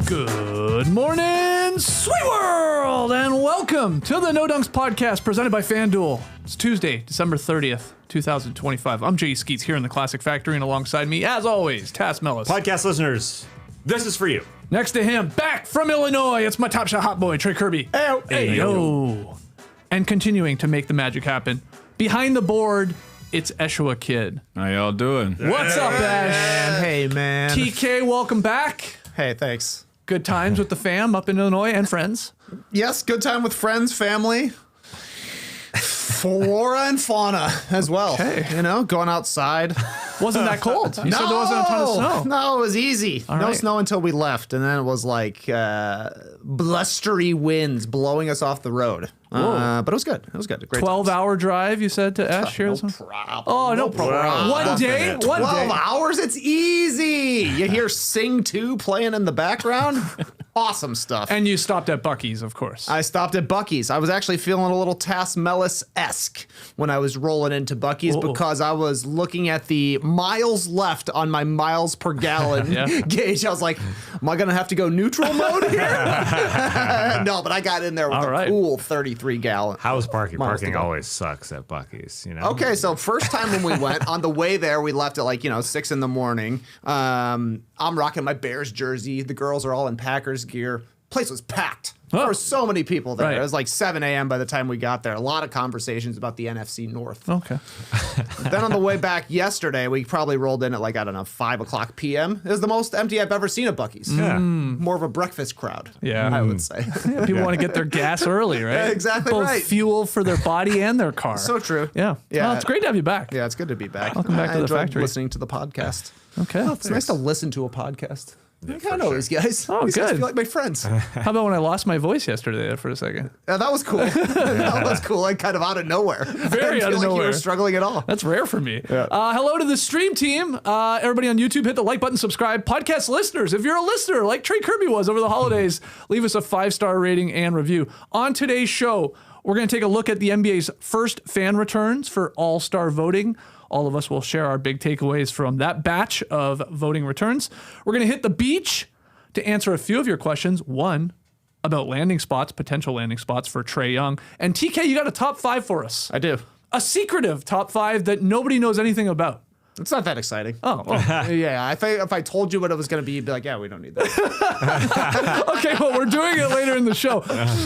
Good morning, sweet world, and welcome to the No Dunks podcast presented by FanDuel. It's Tuesday, December 30th, 2025. I'm Jay Skeets here in the Classic Factory, and alongside me, as always, Tass Mellis. Podcast listeners, this is for you. Next to him, back from Illinois, it's my top shot hot boy, Trey Kirby. Hey, yo. And continuing to make the magic happen, behind the board, it's Eshua Kid. How y'all doing? What's up, Ash? Hey, man. TK, welcome back. Hey, thanks. Good times with the fam up in Illinois and friends. Yes, good time with friends, family, flora and fauna as well. Okay. You know, going outside. Wasn't that cold? You said there wasn't a ton of snow. No, it was easy. All no right. snow until we left, and then it was like blustery winds blowing us off the road. But it was good. It was good. Great 12-hour drive, you said to Ash? No Here's problem. Oh, no problem. One day? 12 hours? It's easy. You hear Sing 2 playing in the background? Awesome stuff. And you stopped at Buc-ee's, of course. I stopped at Buc-ee's. I was actually feeling a little Tass Mellis-esque when I was rolling into Buc-ee's because I was looking at the miles left on my miles per gallon gauge. I was like, am I going to have to go neutral mode here? No, but I got in there with a cool 33 gallon. How's parking? Parking always sucks at Buc-ee's, you know? Okay, so first time when we went, on the way there, we left at 6 in the morning. I'm rocking my Bears jersey. The girls are all in Packers gear. Place was packed. There were so many people there. Right. It was like 7 a.m. by the time we got there. A lot of conversations about the NFC North. Okay. Then on the way back yesterday, we probably rolled in at 5 o'clock p.m. It was the most empty I've ever seen at Buc-ee's. Yeah. More of a breakfast crowd, I would say. Yeah, people want to get their gas early, right? Yeah, exactly Both right. fuel for their body and their car. So true. Yeah. Yeah. Well, it's great to have you back. Yeah, it's good to be back. Welcome back to the enjoyed factory. listening to the podcast. Okay. It's nice to listen to a podcast. I kind of know these guys. Oh, These guys good. feel like my friends. How about when I lost my voice yesterday for a second? That was cool. That was cool. Like kind of out of nowhere. Very I didn't out of feel like nowhere. you were struggling at all. That's rare for me. Hello to the stream team. Everybody on YouTube, hit the like button, subscribe. Podcast listeners, if you're a listener like Trey Kirby was over the holidays, leave us a 5-star rating and review. On today's show, we're going to take a look at the NBA's first fan returns for All-Star voting. All of us will share our big takeaways from that batch of voting returns. We're going to hit the beach to answer a few of your questions. One, about landing spots, potential landing spots for Trae Young. And TK, you got a top 5 for us. I do. A secretive top 5 that nobody knows anything about. It's not that exciting. Oh, well. Yeah. If I told you what it was going to be, you'd be like, yeah, we don't need that. Okay, well, we're doing it later in the show.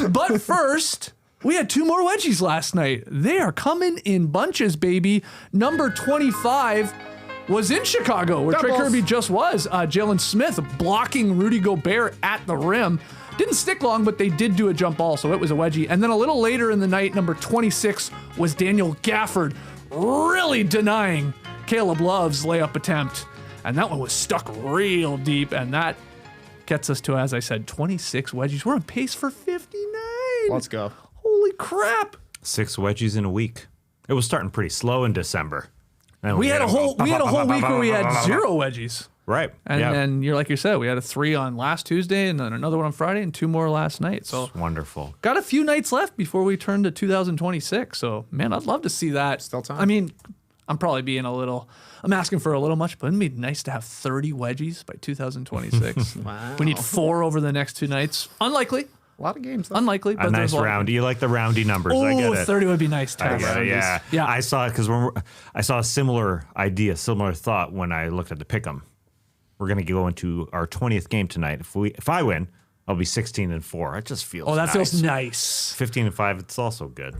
But first, we had 2 more wedgies last night. They are coming in bunches, baby. Number 25 was in Chicago, where Trey Kirby just was. Jalen Smith blocking Rudy Gobert at the rim. Didn't stick long, but they did do a jump ball, so it was a wedgie. And then a little later in the night, number 26 was Daniel Gafford, really denying Caleb Love's layup attempt. And that one was stuck real deep, and that gets us to, as I said, 26 wedgies. We're on pace for 59. Let's go. Holy crap. 6 wedgies in a week. It was starting pretty slow in December. And We had a whole week where we had 0 wedgies. Right. And then like you said, we had a 3 on last Tuesday and then another one on Friday and 2 more last night. So It's wonderful. got a few nights left before we turn to 2026. So man, I'd love to see that. Still time. I mean, I'm probably being I'm asking for a little much, but it'd be nice to have 30 wedgies by 2026. Wow. We need 4 over the next 2 nights. Unlikely. A lot of games, though. Unlikely, but A nice there's a lot. roundy. You like the roundy numbers. I get Oh, it. 30 would be nice, I Tess. get it, yeah. Yeah. I saw it because I saw a similar idea, similar thought when I looked at the pick'em. We're going to go into our 20th game tonight. If I win, I'll be 16-4. It just feels Oh, that nice. feels nice. 15-5, it's also good.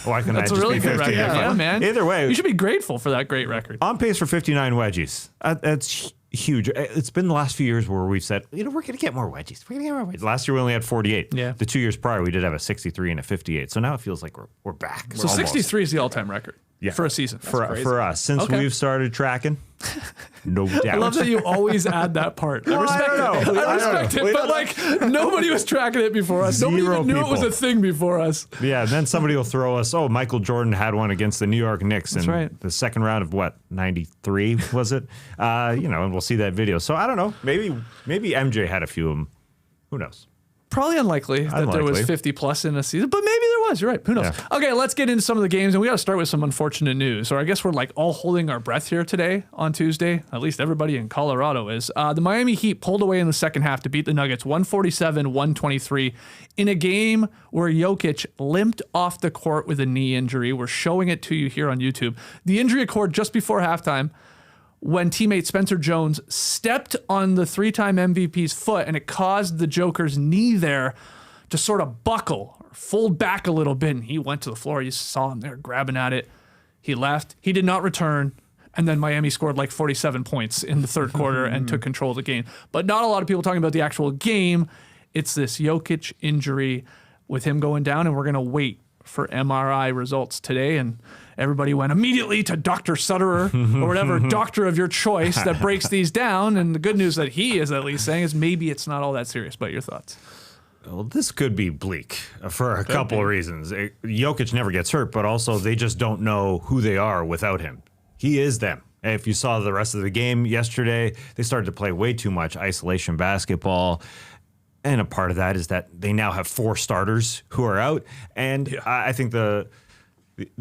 Why couldn't That's I a just really be good record. 15-5? Yeah, man. Either way, You should be grateful for that great record. on pace for 59 wedgies. That's huge. It's been the last few years where we've said, we're going to get more wedgies. We're going to get more wedgies. Last year we only had 48. Yeah. The 2 years prior we did have a 63 and a 58. So now it feels like we're back. So 63 is the all-time record for a season. For us. Since we've started tracking, no doubt. I love that you always add that part. I respect I don't it. know. I respect it, but like nobody was tracking it before us. Nobody Zero even knew it was a people. thing before us. Yeah, and then somebody will throw us, Michael Jordan had one against the New York Knicks in right. the second round of 93 was it? And we'll see that video. So I don't know. Maybe MJ had a few of them. Who knows? Probably unlikely that there was Unlikely. 50 plus in a season, but maybe there it was. You're right. Who knows? Yeah. Okay, let's get into some of the games, and we got to start with some unfortunate news. Or I guess we're like all holding our breath here today on Tuesday. At least everybody in Colorado is. The Miami Heat pulled away in the second half to beat the Nuggets 147-123 in a game where Jokic limped off the court with a knee injury. We're showing it to you here on YouTube. The injury occurred just before halftime when teammate Spencer Jones stepped on the three-time MVP's foot, and it caused the Joker's knee there to sort of buckle or fold back a little bit, and he went to the floor. You saw him there grabbing at it. He left. He did not return, and then Miami scored like 47 points in the third quarter and took control of the game. But not a lot of people talking about the actual game. It's this Jokic injury with him going down, and we're going to wait for MRI results today, and everybody went immediately to Dr. Sutterer or whatever doctor of your choice that breaks these down. And the good news that he is at least saying is maybe it's not all that serious. But your thoughts? Well, this could be bleak for a couple of reasons. Jokic never gets hurt, but also they just don't know who they are without him. He is them. If you saw the rest of the game yesterday, they started to play way too much isolation basketball. And a part of that is that they now have 4 starters who are out. And I think the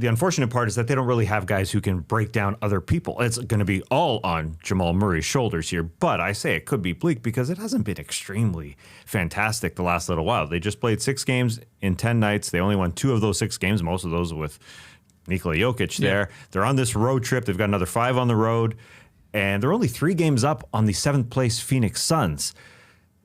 unfortunate part is that they don't really have guys who can break down other people. It's going to be all on Jamal Murray's shoulders here. But I say it could be bleak because it hasn't been extremely fantastic the last little while. They just played 6 games in 10 nights. They only won 2 of those 6 games, most of those with Nikola Jokic there. They're on this road trip. They've got another 5 on the road. And they're only 3 games up on the 7th place Phoenix Suns.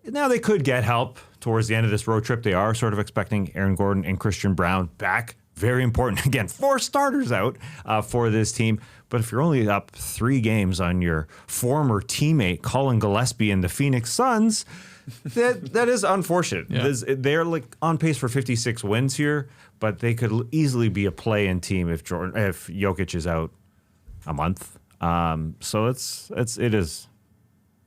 Now they could get help towards the end of this road trip. They are sort of expecting Aaron Gordon and Christian Brown back. Very important. Again, 4 starters out for this team. But if you're only up 3 games on your former teammate, Colin Gillespie and the Phoenix Suns, that is unfortunate. Yeah. They're like on pace for 56 wins here, but they could easily be a play-in team if Jokic is out a month. So it is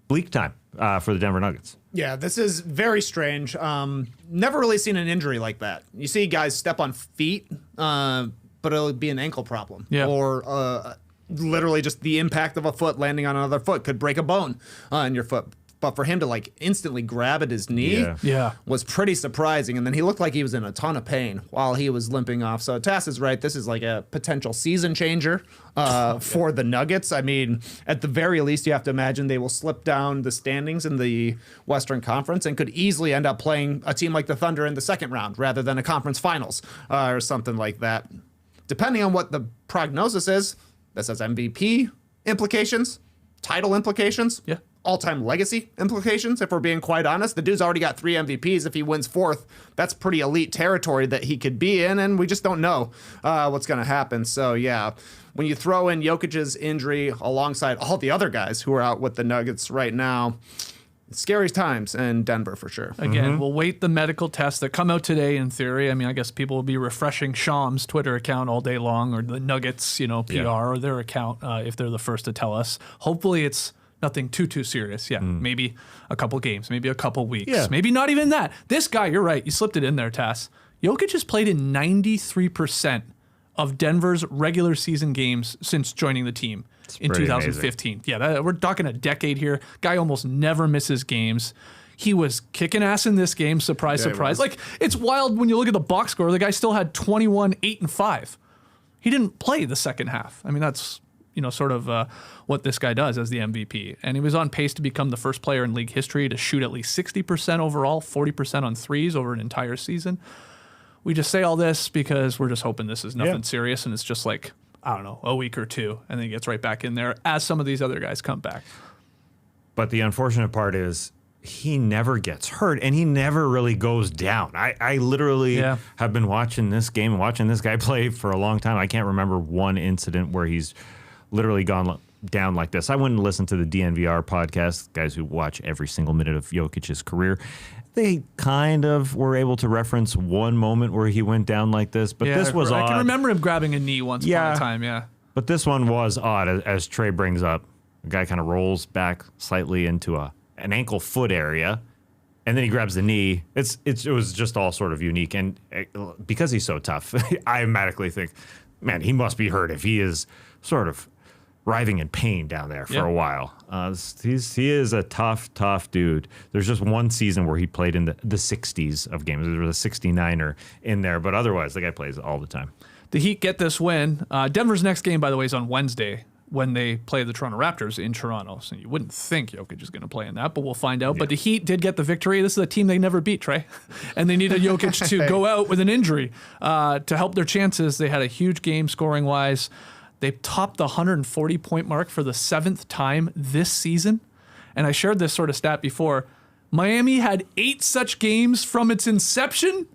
bleak time for the Denver Nuggets. Yeah, this is very strange. Never really seen an injury like that. You see guys step on feet, but it'll be an ankle problem. Yeah. Or literally just the impact of a foot landing on another foot could break a bone in your foot. But for him to like instantly grab at his knee was pretty surprising. And then he looked like he was in a ton of pain while he was limping off. So Tass is right. This is like a potential season changer for the Nuggets. I mean, at the very least, you have to imagine they will slip down the standings in the Western Conference and could easily end up playing a team like the Thunder in the second round rather than a conference finals or something like that. Depending on what the prognosis is, this has MVP implications, title implications. Yeah. All-time legacy implications, if we're being quite honest. The dude's already got 3 MVPs. If he wins 4th, that's pretty elite territory that he could be in, and we just don't know what's going to happen. So, yeah, when you throw in Jokic's injury alongside all the other guys who are out with the Nuggets right now, scary times in Denver for sure. Again, we'll wait the medical tests that come out today in theory. I mean, I guess people will be refreshing Sham's Twitter account all day long or the Nuggets, PR or their account if they're the first to tell us. Hopefully it's nothing too serious. Yeah, maybe a couple games, maybe a couple weeks, maybe not even that. This guy, you're right. You slipped it in there, Tass. Jokic has played in 93% of Denver's regular season games since joining the team in 2015. Amazing. Yeah, we're talking a decade here. Guy almost never misses games. He was kicking ass in this game. Surprise. Like, it's wild when you look at the box score. The guy still had 21, 8, and 5. He didn't play the second half. I mean, that's sort of what this guy does as the MVP. And he was on pace to become the first player in league history to shoot at least 60% overall, 40% on threes over an entire season. We just say all this because we're just hoping this is nothing serious and it's just like, I don't know, a week or 2, and then he gets right back in there as some of these other guys come back. But the unfortunate part is he never gets hurt and he never really goes down. I literally have been watching this game and watching this guy play for a long time. I can't remember one incident where he's literally gone down like this. I wouldn't listen to the DNVR podcast, guys who watch every single minute of Jokic's career. They kind of were able to reference one moment where he went down like this, but this was odd. I can remember him grabbing a knee once upon a time, But this one was odd, as Trey brings up. The guy kind of rolls back slightly into an ankle foot area, and then he grabs the knee. It was just all sort of unique, and because he's so tough, I automatically think, man, he must be hurt if he is sort of writhing in pain down there for a while. He is a tough dude. There's just one season where he played in the 60s of games. There was a 69er in there, but otherwise the guy plays all the time. The Heat get this win. Denver's next game, by the way, is on Wednesday when they play the Toronto Raptors in Toronto. So you wouldn't think Jokic is going to play in that, but we'll find out. Yeah. But the Heat did get the victory. This is a team they never beat, Trey. And they needed Jokic to go out with an injury to help their chances. They had a huge game scoring-wise. They topped the 140-point mark for the 7th time this season. And I shared this sort of stat before. Miami had 8 such games from its inception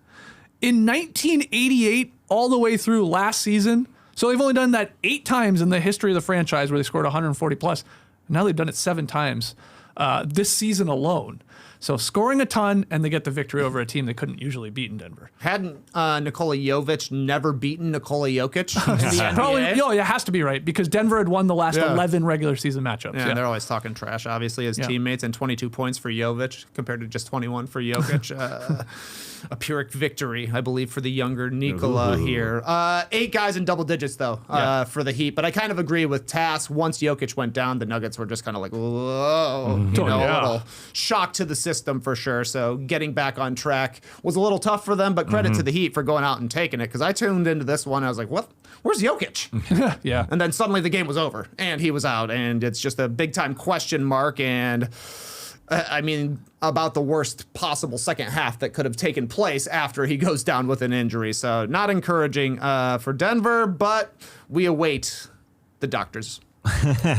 in 1988 all the way through last season. So they've only done that 8 times in the history of the franchise where they scored 140 plus. Now they've done it 7 times this season alone. So scoring a ton, and they get the victory over a team they couldn't usually beat in Denver. Hadn't Nikola Jokic never beaten Nikola Jokic in the NBA? Probably, it has to be right, because Denver had won the last 11 regular season matchups. Yeah, they're always talking trash, obviously, as teammates, and 22 points for Jokic compared to just 21 for Jokic. A Pyrrhic victory, I believe, for the younger Nikola here. 8 guys in double digits, though, for the Heat. But I kind of agree with Tass. Once Jokic went down, the Nuggets were just kind of like, whoa, a little shock to the system for sure. So getting back on track was a little tough for them, but credit to the Heat for going out and taking it, because I tuned into this one. I was like, what? Where's Jokic? Yeah. And then suddenly the game was over, and he was out, and it's just a big-time question mark, and I mean, about the worst possible second half that could have taken place after he goes down with an injury. So not encouraging for Denver, but we await the doctors.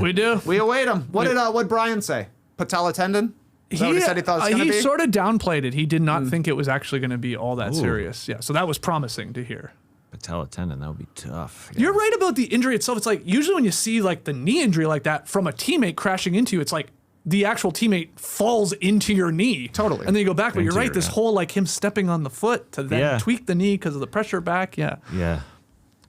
We do. We await them. What did Brian say? Patella tendon? Is that what he said he thought it was going to be? He sort of downplayed it. He did not think it was actually going to be all that serious. Yeah, so that was promising to hear. Patella tendon, that would be tough. Yeah. You're right about the injury itself. It's like usually when you see like the knee injury like that from a teammate crashing into you, it's like the actual teammate falls into your knee. Totally. And then you go back. But you're right, this whole like him stepping on the foot to then tweak the knee because of the pressure back. Yeah. Yeah.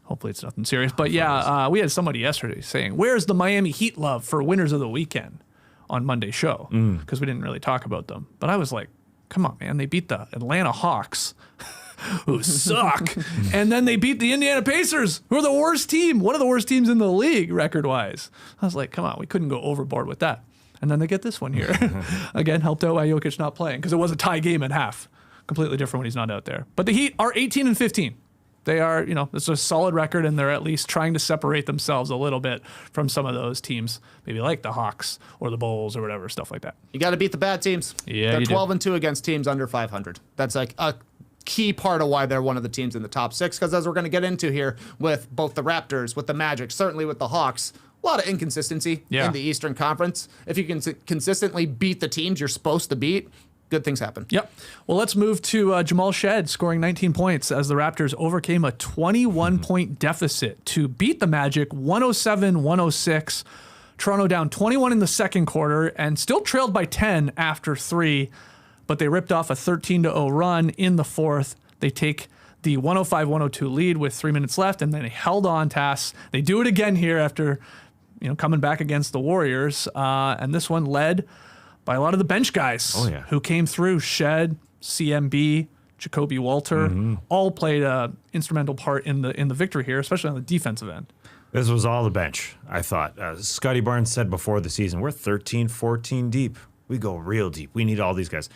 Hopefully it's nothing serious. But we had somebody yesterday saying, where's the Miami Heat love for winners of the weekend on Monday's show? Because we didn't really talk about them. But I was like, come on, man. They beat the Atlanta Hawks, who suck. And then they beat the Indiana Pacers, who are the worst team, one of the worst teams in the league record-wise. I was like, come on, we couldn't go overboard with that. And then they get this one here. Again, helped out by Jokic not playing, because it was a tie game at half. Completely different when he's not out there. But the Heat are 18-15. They are, it's a solid record, and they're at least trying to separate themselves a little bit from some of those teams, maybe like the Hawks or the Bulls or whatever, stuff like that. You got to beat the bad teams. Yeah, they're 12-2 against teams under 500. That's like a key part of why they're one of the teams in the top 6, because as we're going to get into here with both the Raptors, with the Magic, certainly with the Hawks, a lot of inconsistency in the Eastern Conference. If you can consistently beat the teams you're supposed to beat, good things happen. Yep. Well, let's move to Jamal Shead scoring 19 points as the Raptors overcame a 21-point deficit to beat the Magic 107-106. Toronto down 21 in the second quarter and still trailed by 10 after 3, but they ripped off a 13-0 run in the fourth. They take the 105-102 lead with 3 minutes left, and then they held on task. They do it again here after coming back against the Warriors, and this one led by a lot of the bench guys who came through. Shead, CMB, Jacoby Walter, all played an instrumental part in the victory here, especially on the defensive end. This was all the bench, I thought. Scotty Barnes said before the season, we're 13, 14 deep. We go real deep. We need all these guys.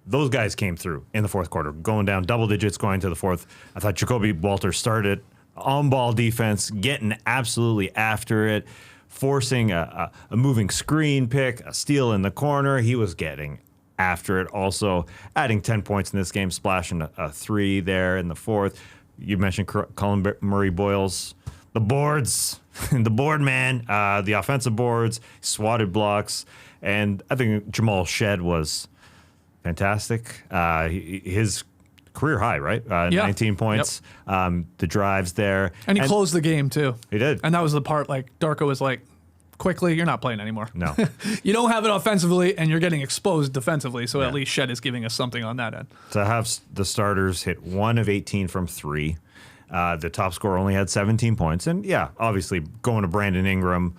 Those guys came through in the fourth quarter, going down double digits, going to the fourth. I thought Jacoby Walter started on-ball defense, getting absolutely after it, forcing a moving screen pick, a steal in the corner. He was getting after it. Also adding 10 points in this game, splashing a 3 there in the fourth. You mentioned Colin Murray-Boyles. The boards, the board man, the offensive boards, swatted blocks. And I think Jamal Shead was fantastic. His career high, right? 19 points. Yep. The drives there. And he closed the game, too. He did. And that was the part, like, Darko was like, quickly, you're not playing anymore. No. You don't have it offensively, and you're getting exposed defensively, so at least Shead is giving us something on that end. To have the starters hit 1 of 18 from 3. The top scorer only had 17 points. And, obviously, going to Brandon Ingram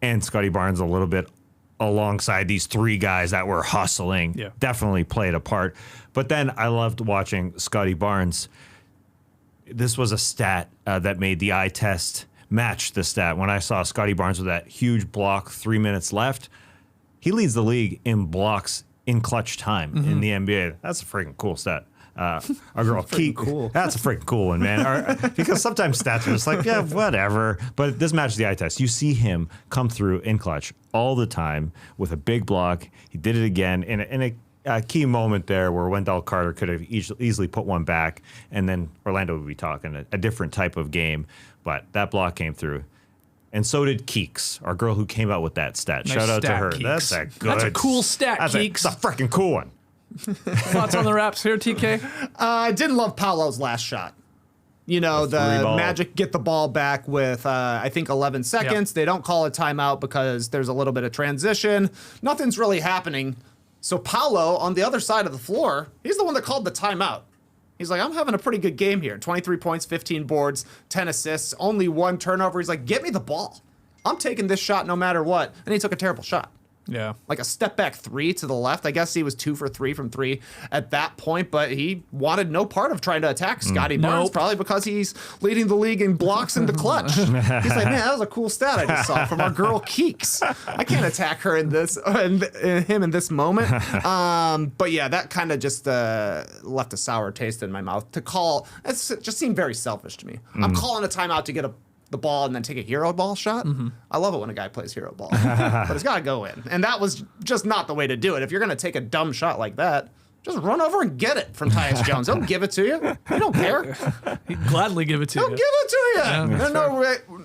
and Scotty Barnes a little bit alongside these 3 guys that were hustling definitely played a part. But then I loved watching Scotty Barnes. This was a stat that made the eye test match the stat. When I saw Scotty Barnes with that huge block, 3 minutes left, he leads the league in blocks in clutch time in the NBA. That's a freaking cool stat. Our girl Keith, that's a freaking cool one, man. Because sometimes stats are just like, yeah, whatever. But this matches the eye test. You see him come through in clutch all the time with a big block. He did it again in a key moment there where Wendell Carter could have easily put one back, and then Orlando would be talking a different type of game. But that block came through. And so did Keeks, our girl who came out with that stat. Nice Shout out to stat, her. Keeks. That's a cool stat, Keeks. That's a freaking cool one. Thoughts on the Raps here, TK? I didn't love Paolo's last shot. You know, the Magic get the ball back with, I think, 11 seconds. Yep. They don't call a timeout because there's a little bit of transition. Nothing's really happening. So Paolo, on the other side of the floor, he's the one that called the timeout. He's like, I'm having a pretty good game here. 23 points, 15 boards, 10 assists, only 1 turnover. He's like, get me the ball. I'm taking this shot no matter what. And he took a terrible shot. Yeah. Like a step back 3 to the left. I guess he was 2 for 3 from 3 at that point, but he wanted no part of trying to attack Scotty Barnes, probably because he's leading the league in blocks in the clutch. He's like, man, that was a cool stat I just saw from our girl Keeks. I can't attack her in this, him in this moment. But yeah, that kind of just left a sour taste in my mouth. It just seemed very selfish to me. I'm calling a timeout to get the ball and then take a hero ball shot. I love it when a guy plays hero ball, but it's got to go in. And that was just not the way to do it. If you're going to take a dumb shot like that, just run over and get it from Tyus Jones. He'll give it to you. He don't care. He'd gladly give it to you. He'll give it to you. Yeah,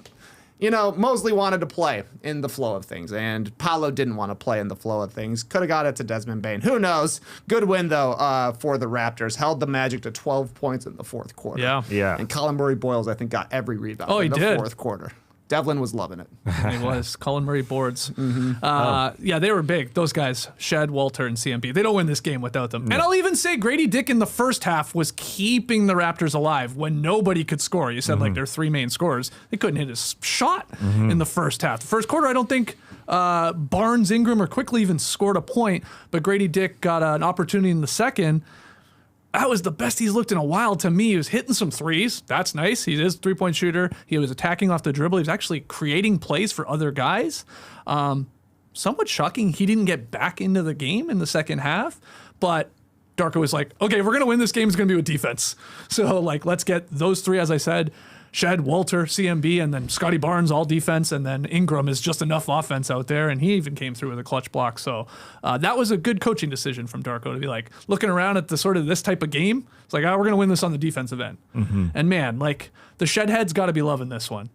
you know, Mosley wanted to play in the flow of things, and Paolo didn't want to play in the flow of things. Could have got it to Desmond Bane. Who knows? Good win, though, for the Raptors. Held the Magic to 12 points in the fourth quarter. Yeah. And Colin Murray-Boyles, I think, got every rebound in the fourth quarter. Devlin was loving it. He was. Colin Murray boards. Yeah, they were big. Those guys, Shead, Walter, and CMB. They don't win this game without them. And I'll even say Grady Dick in the first half was keeping the Raptors alive when nobody could score. You said like their 3 main scorers. They couldn't hit a shot in the first half. The first quarter, I don't think Barnes, Ingram, or Quickly even scored a point, but Grady Dick got an opportunity in the second. That was the best he's looked in a while to me. He was hitting some threes. That's nice. He is a 3-point shooter. He was attacking off the dribble. He was actually creating plays for other guys. Somewhat shocking he didn't get back into the game in the second half. But Darko was like, okay, if we're going to win this game, it's going to be with defense. So, like, let's get those 3, as I said, Shead, Walter, CMB, and then Scotty Barnes, all defense, and then Ingram is just enough offense out there, and he even came through with a clutch block. So that was a good coaching decision from Darko to be like, looking around at the sort of this type of game, it's like, we're going to win this on the defensive end. And man, like, the Shed heads got to be loving this one.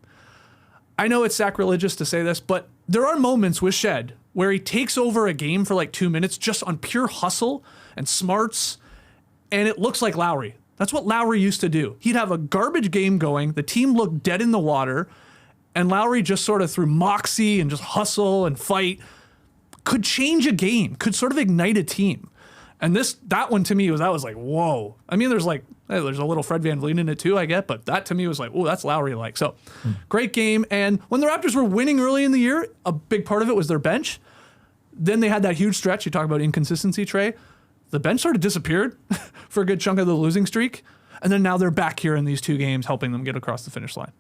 I know it's sacrilegious to say this, but there are moments with Shed where he takes over a game for like 2 minutes just on pure hustle and smarts, and it looks like Lowry. That's what Lowry used to do. He'd have a garbage game going, the team looked dead in the water, and Lowry just sort of through moxie and just hustle and fight could change a game, could sort of ignite a team. And that one to me was like, whoa. I mean, there's a little Fred VanVleet in it too, I get, but that to me was like, oh, that's Lowry-like. So great game. And when the Raptors were winning early in the year, a big part of it was their bench. Then they had that huge stretch. You talk about inconsistency, Trey. The bench sort of disappeared for a good chunk of the losing streak. And then now they're back here in these 2 games, helping them get across the finish line.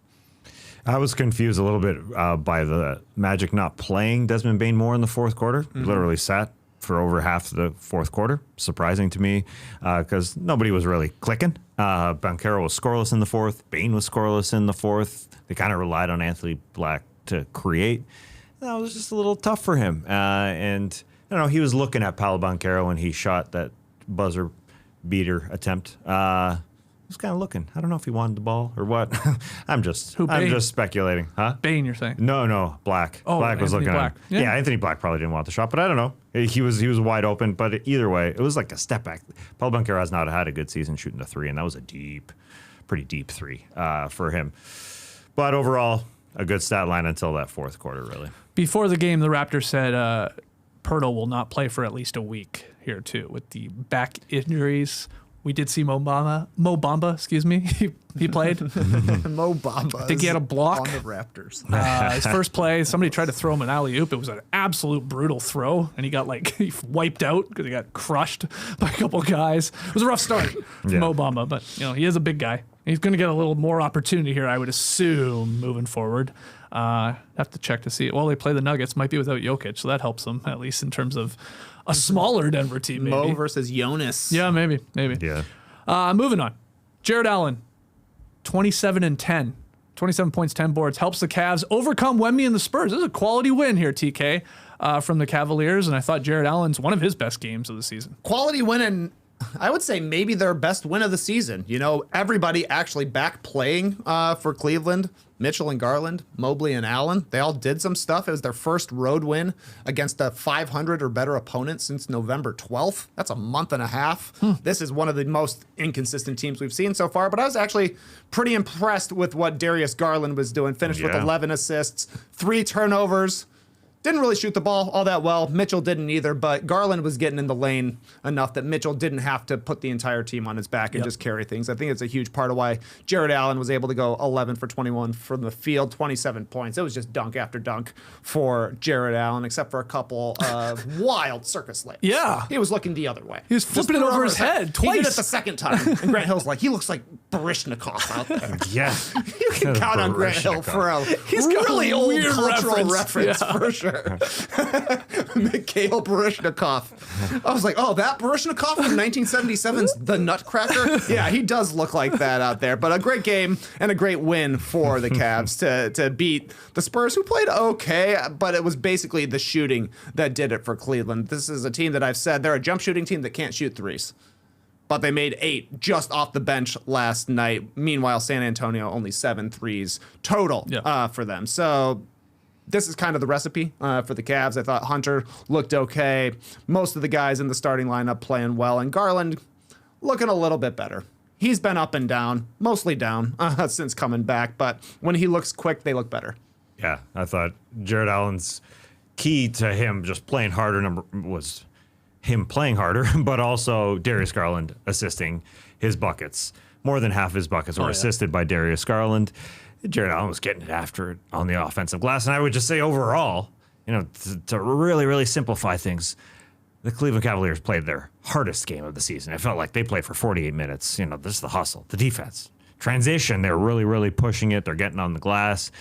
I was confused a little bit by the Magic not playing Desmond Bane more in the fourth quarter. Literally sat for over half the fourth quarter. Surprising to me because nobody was really clicking. Banchero was scoreless in the fourth. Bane was scoreless in the fourth. They kind of relied on Anthony Black to create. That was just a little tough for him. And I don't know, he was looking at Paolo Banchero when he shot that buzzer beater attempt. He was kind of looking. I don't know if he wanted the ball or what. I'm just speculating. Huh? Bane, you're saying? No, Black. Oh, Black was Anthony looking Black. at him. Yeah, Anthony Black probably didn't want the shot, but I don't know. He was wide open, but either way, it was like a step back. Paolo Banchero has not had a good season shooting the 3, and that was a pretty deep 3 for him. But overall, a good stat line until that fourth quarter, really. Before the game, the Raptors said Pirtle will not play for at least a week here, too, with the back injuries. We did see Mo Bamba, excuse me. He played. Mo Bamba. I think he had a block. On the Raptors. His first play, somebody tried to throw him an alley-oop. It was an absolute brutal throw, and he got he wiped out because he got crushed by a couple guys. It was a rough start for Mo Bamba, but he is a big guy. He's going to get a little more opportunity here, I would assume, moving forward. Have to check to see. Well, they play the Nuggets, might be without Jokic, so that helps them, at least in terms of a smaller Denver team, maybe. Mo versus Jonas. Yeah, maybe. Yeah. Moving on. Jarrett Allen, 27 and 10. 27 points, 10 boards. Helps the Cavs overcome Wemby and the Spurs. This is a quality win here, TK, from the Cavaliers, and I thought Jarrett Allen's one of his best games of the season. Quality win, and I would say maybe their best win of the season. You know, everybody actually back playing for Cleveland. Mitchell and Garland, Mobley and Allen, they all did some stuff. It was their first road win against a 500 or better opponent since November 12th. That's a month and a half. This is one of the most inconsistent teams we've seen so far, but I was actually pretty impressed with what Darius Garland was doing. Finished with 11 assists, 3 turnovers. Didn't really shoot the ball all that well. Mitchell didn't either, but Garland was getting in the lane enough that Mitchell didn't have to put the entire team on his back and just carry things. I think it's a huge part of why Jarrett Allen was able to go 11 for 21 from the field, 27 points. It was just dunk after dunk for Jarrett Allen, except for a couple of wild circus lanes. Yeah. He was looking the other way. He was flipping it over his head twice. He did it the second time. And Grant Hill's like, he looks like Barishnikov out there. Yeah. You can count on Grant Hill for a really old cultural reference for sure. Mikhail Barishnikov. I was like, oh, that Barishnikov from 1977's The Nutcracker? Yeah, he does look like that out there. But a great game and a great win for the Cavs to beat the Spurs, who played okay, but it was basically the shooting that did it for Cleveland. This is a team that I've said they're a jump shooting team that can't shoot threes. But they made 8 just off the bench last night. Meanwhile, San Antonio only 7 threes total for them. So this is kind of the recipe for the Cavs. I thought Hunter looked okay. Most of the guys in the starting lineup playing well. And Garland looking a little bit better. He's been up and down, mostly down since coming back. But when he looks quick, they look better. Yeah, I thought Jarrett Allen's key to him just playing harder was him playing harder, but also Darius Garland assisting his buckets. More than half his buckets were assisted by Darius Garland. Jarrett Allen was getting it after it on the offensive glass. And I would just say overall, you know, to really, really simplify things, the Cleveland Cavaliers played their hardest game of the season. It felt like they played for 48 minutes. You know, this is the hustle, the defense. Transition, they're really, really pushing it. They're getting on the glass.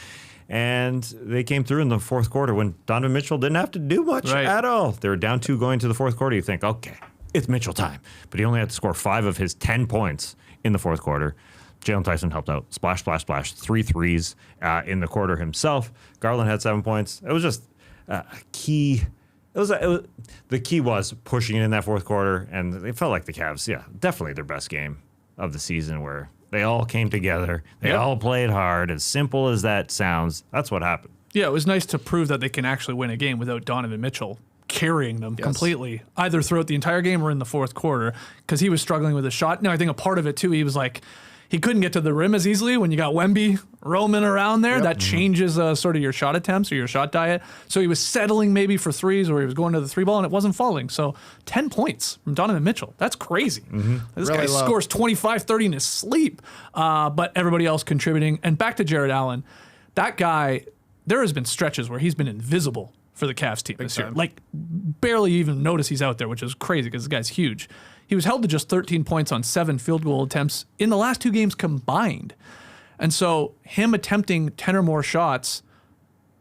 And they came through in the fourth quarter when Donovan Mitchell didn't have to do much at all. They were down 2 going to the fourth quarter. You think, okay, it's Mitchell time. But he only had to score 5 of his 10 points in the fourth quarter. Jalen Tyson helped out. Splash, splash, splash. 3 threes in the quarter himself. Garland had 7 points. It was just a key. The key was pushing it in that fourth quarter, and it felt like the Cavs, definitely their best game of the season, where they all came together. They all played hard. As simple as that sounds, that's what happened. Yeah, it was nice to prove that they can actually win a game without Donovan Mitchell carrying them completely, either throughout the entire game or in the fourth quarter, because he was struggling with a shot. Now, I think a part of it, too, he was like, he couldn't get to the rim as easily when you got Wemby roaming around there. That changes sort of your shot attempts or your shot diet. So he was settling maybe for threes, or he was going to the 3 ball and it wasn't falling. So 10 points from Donovan Mitchell. That's crazy. This really guy scores 25, 30 in his sleep. But everybody else contributing. And back to Jarrett Allen. That guy, there has been stretches where he's been invisible for the Cavs team this year. Like, barely even notice he's out there, which is crazy because this guy's huge. He was held to just 13 points on 7 field goal attempts in the last 2 games combined. And so him attempting 10 or more shots,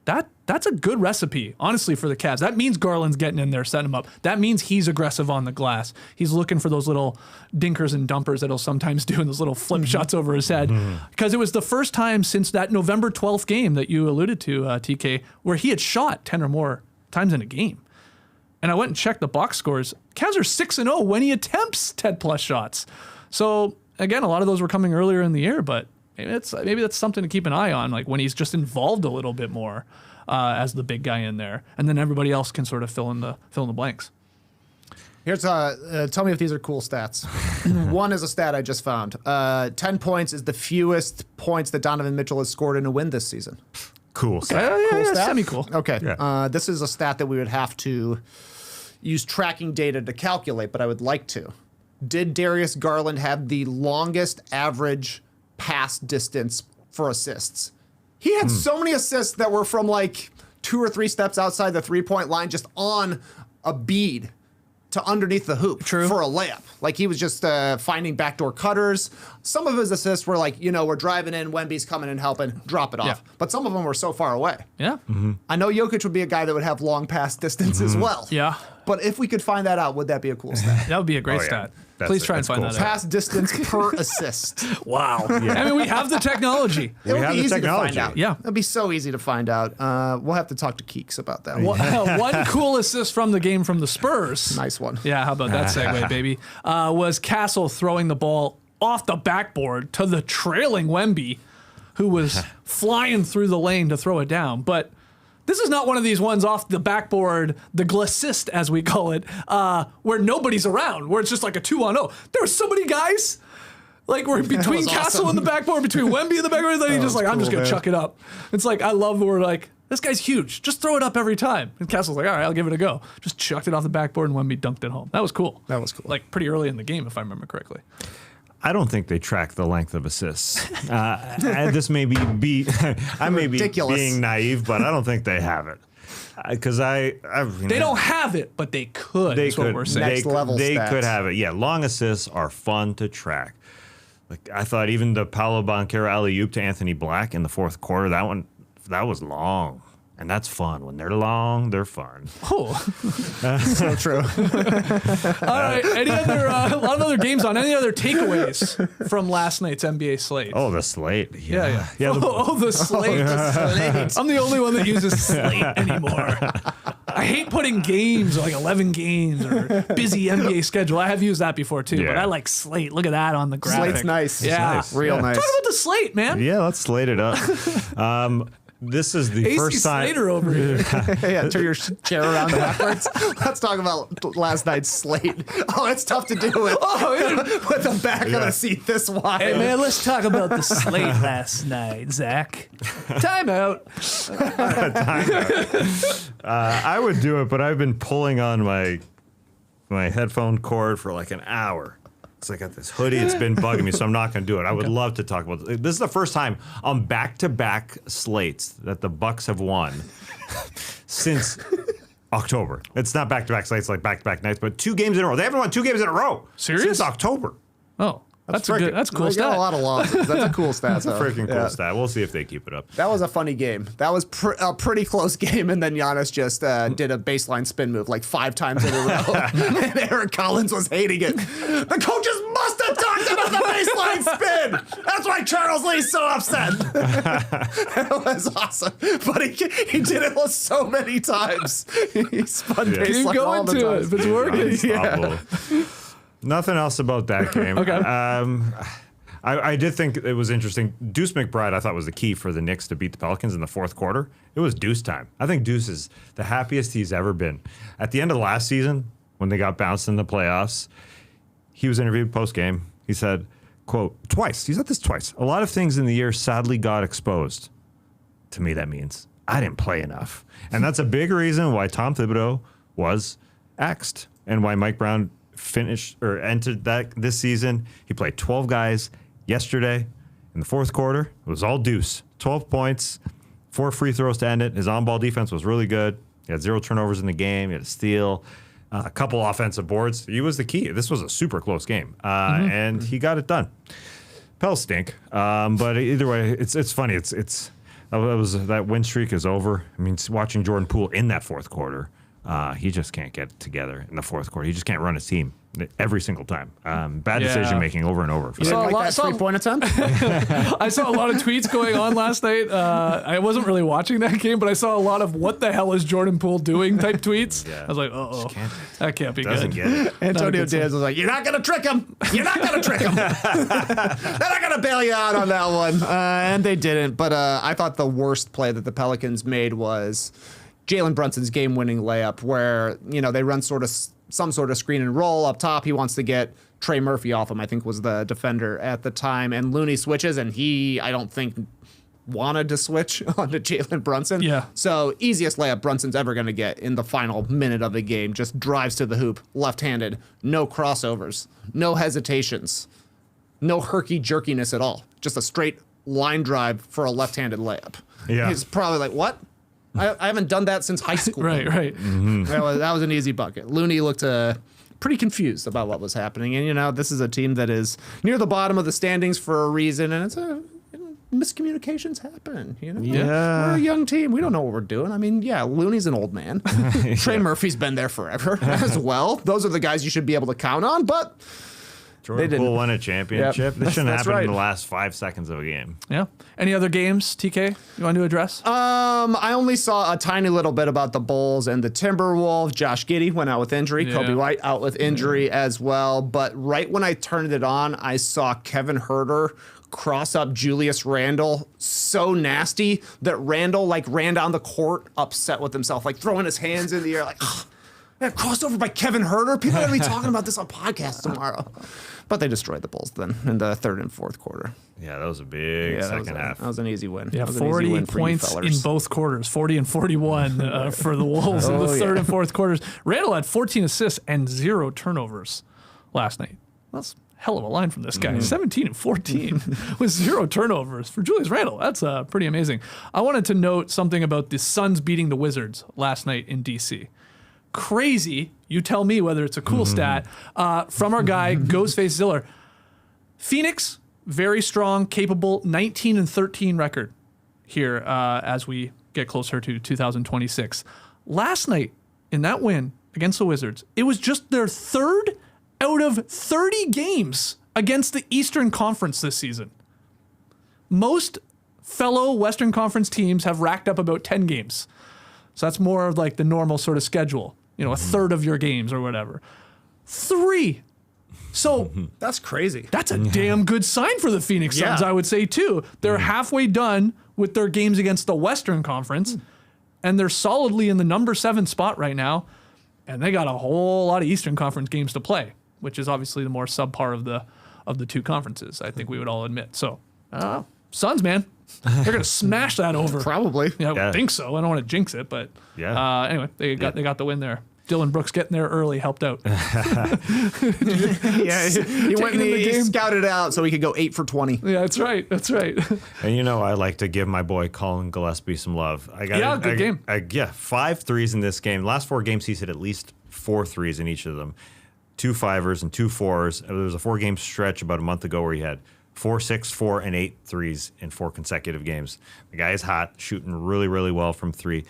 that's a good recipe, honestly, for the Cavs. That means Garland's getting in there, setting him up. That means he's aggressive on the glass. He's looking for those little dinkers and dumpers that he'll sometimes do, and those little flip shots over his head. Because it was the first time since that November 12th game that you alluded to, TK, where he had shot 10 or more times in a game. And I went and checked the box scores. Cavs are 6-0 when he attempts 10-plus shots. So, again, a lot of those were coming earlier in the year, but maybe that's something to keep an eye on, like when he's just involved a little bit more as the big guy in there. And then everybody else can sort of fill in the blanks. Here's tell me if these are cool stats. One is a stat I just found. 10 points is the fewest points that Donovan Mitchell has scored in a win this season. Cool. Cool stat? Semi-cool. Okay. Yeah. This is a stat that we would have to use tracking data to calculate, but I would like to. Did Darius Garland have the longest average pass distance for assists? He had so many assists that were from like 2 or 3 steps outside the 3-point line, just on a bead. to underneath the hoop for a layup. Like he was just finding backdoor cutters. Some of his assists were like, we're driving in, Wemby's coming and helping, drop it off. Yeah. But some of them were so far away. Yeah. Mm-hmm. I know Jokic would be a guy that would have long pass distance as well. Yeah. But if we could find that out, would that be a cool stat? That would be a great stat. Please try and find that out. Pass distance per assist. Wow. I mean, we have the technology. It would have be the easy technology. to find out. Yeah. It'd be so easy to find out. We'll have to talk to Keeks about that. One cool assist from the game from the Spurs. Nice one. Yeah, how about that segue, baby? Was Castle throwing the ball off the backboard to the trailing Wemby, who was flying through the lane to throw it down. But this is not one of these ones off the backboard, the glassist, as we call it, where nobody's around, where it's just like a 2-on-0. There were so many guys. Like, we're between Castle awesome. and the backboard, between Wemby and the backboard, and he's just like, I'm just going to chuck it up. It's like, I love that we're like, this guy's huge. Just throw it up every time. And Castle's like, all right, I'll give it a go. Just chucked it off the backboard, and Wemby dunked it home. That was cool. That was cool. Like, pretty early in the game, if I remember correctly. I don't think they track the length of assists. This may be I may be Ridiculous. being naive, but I don't think they have it. Because They don't have it, but they could. They is could. what we're saying. Next level They stats. could have it. Yeah, long assists are fun to track. Like I thought, even the Paolo Banchero alley-oop to Anthony Black in the fourth quarter, that was long. And that's fun. When they're long, they're fun. Oh. So true. All right. Any other, a lot of other games on. Any other takeaways from last night's NBA slate? Oh, the slate. Yeah. the The slate. I'm the only one that uses slate anymore. I hate putting games, like 11 games or busy NBA schedule. I have used that before too, but Yeah. I like slate. Look at that on the graphic. Slate's nice. Yeah. nice. Real Yeah. nice. Talk about the slate, man. Yeah, let's slate it up. This is the AC first time. Slater over here. Yeah, turn your chair around backwards. Let's talk about last night's slate. Oh, it's tough to do with, with the back of the seat this wide. Hey, man, let's talk about the slate last night, Zach. Time out. I would do it, but I've been pulling on my headphone cord for like an hour. It's like I got this hoodie. It's been bugging me, so I'm not going to do it. I would love to talk about this. This is the first time on back-to-back slates that the Bucks have won since October. It's not back-to-back slates like back-to-back nights, but 2 games in a row. They haven't won 2 games in a row Serious? since October. Oh, that's a cool They stat. got a lot of losses. That's a cool stat. though. Freaking cool Yeah. stat. We'll see if they keep it up. That was a funny game. That was a pretty close game, and then Giannis just did a baseline spin move like 5 times in a row. And Eric Collins was hating it. The coaches must have talked about the baseline spin. That's why Charles Lee's so upset. That was awesome. But he did it so many times. He spun Yeah. Keep baseline all going the to time. it if it's working. Unstoppable. Nothing else about that game. Okay. I did think it was interesting. Deuce McBride, I thought, was the key for the Knicks to beat the Pelicans in the fourth quarter. It was Deuce time. I think Deuce is the happiest he's ever been. At the end of the last season, when they got bounced in the playoffs, he was interviewed post-game. He said, quote, twice. He said this twice. A lot of things in the year sadly got exposed. To me, that means I didn't play enough. And that's a big reason why Tom Thibodeau was axed and why Mike Brown entered that this season. He played 12 guys yesterday in the fourth quarter. It was all Deuce. 12 points, 4 free throws to end it. His on-ball defense was really good. He had 0 turnovers in the game. He had a steal, a couple offensive boards. He was the key. This was a super close game, and he got it done. Pels stink, but either way, it's funny. That win streak is over. I mean, watching Jordan Poole in that fourth quarter. He just can't get it together in the fourth quarter. He just can't run his team every single time. Bad decision making over and over. For You him. didn't a like lot- that 3-point attempt? I saw a lot of tweets going on last night. I wasn't really watching that game, but I saw a lot of "what the hell is Jordan Poole doing" type tweets. Yeah. I was like, uh-oh, that can't be Doesn't good. get it. Antonio good sign. Diaz was like, "You're not gonna trick him. You're not gonna trick him. They're not gonna bail you out on that one." And they didn't. But I thought the worst play that the Pelicans made was Jalen Brunson's game-winning layup, where they run some sort of screen and roll up top. He wants to get Trey Murphy off him, I think was the defender at the time, and Looney switches, and I don't think wanted to switch onto Jalen Brunson. Yeah. So easiest layup Brunson's ever going to get in the final minute of the game. Just drives to the hoop, left-handed, no crossovers, no hesitations, no herky-jerkiness at all. Just a straight line drive for a left-handed layup. Yeah. He's probably like, what? I haven't done that since high school. Right. That was an easy bucket. Looney looked pretty confused about what was happening. And, this is a team that is near the bottom of the standings for a reason, and it's miscommunications happen. Yeah. We're a young team. We don't know what we're doing. I mean, Looney's an old man. Trey Murphy's been there forever as well. Those are the guys you should be able to count on, but Jordan Poole won a championship. This shouldn't happen right. in the last 5 seconds of a game. Yeah. Any other games, TK, you want to address? I only saw a tiny little bit about the Bulls and the Timberwolves. Josh Giddey went out with injury. Yeah. Kobe White out with injury as well. But right when I turned it on, I saw Kevin Huerter cross up Julius Randle so nasty that Randle ran down the court upset with himself, throwing his hands in the air crossed over by Kevin Huerter. People are going to be talking about this on podcasts tomorrow. But they destroyed the Bulls then in the third and fourth quarter. Yeah, that was a big second half. That was an easy win. Yeah, that was 40 an easy win for points in both quarters, 40 and 41 for the Wolves in the third and fourth quarters. Randall had 14 assists and 0 turnovers last night. That's a hell of a line from this guy. 17 and 14 with 0 turnovers for Julius Randle. That's pretty amazing. I wanted to note something about the Suns beating the Wizards last night in D.C. Crazy. You tell me whether it's a cool stat from our guy, Ghostface Ziller. Phoenix, very strong, capable, 19 and 13 record here as we get closer to 2026. Last night in that win against the Wizards, it was just their third out of 30 games against the Eastern Conference this season. Most fellow Western Conference teams have racked up about 10 games. So that's more of the normal sort of schedule, a third of your games or whatever. 3. So that's crazy. That's a damn good sign for the Phoenix Suns, I would say, too. They're halfway done with their games against the Western Conference, and they're solidly in the number 7 spot right now, and they got a whole lot of Eastern Conference games to play, which is obviously the more subpar of the two conferences, I think we would all admit. So, Suns, man. They're going to smash that over. Probably. Yeah, I would think so. I don't want to jinx it, but anyway, they got the win there. Dylan Brooks getting there early helped out. He went in the game, scouted out so he could go 8 for 20. Yeah, that's right. And I like to give my boy Colin Gillespie some love. Good game. 5 threes in this game. Last 4 games, he's hit at least 4 threes in each of them. 2 5ers and 2 4s. There was a 4-game stretch about a month ago where he had 4, 6, 4, and 8 threes in 4 consecutive games. The guy is hot, shooting really, really well from 3.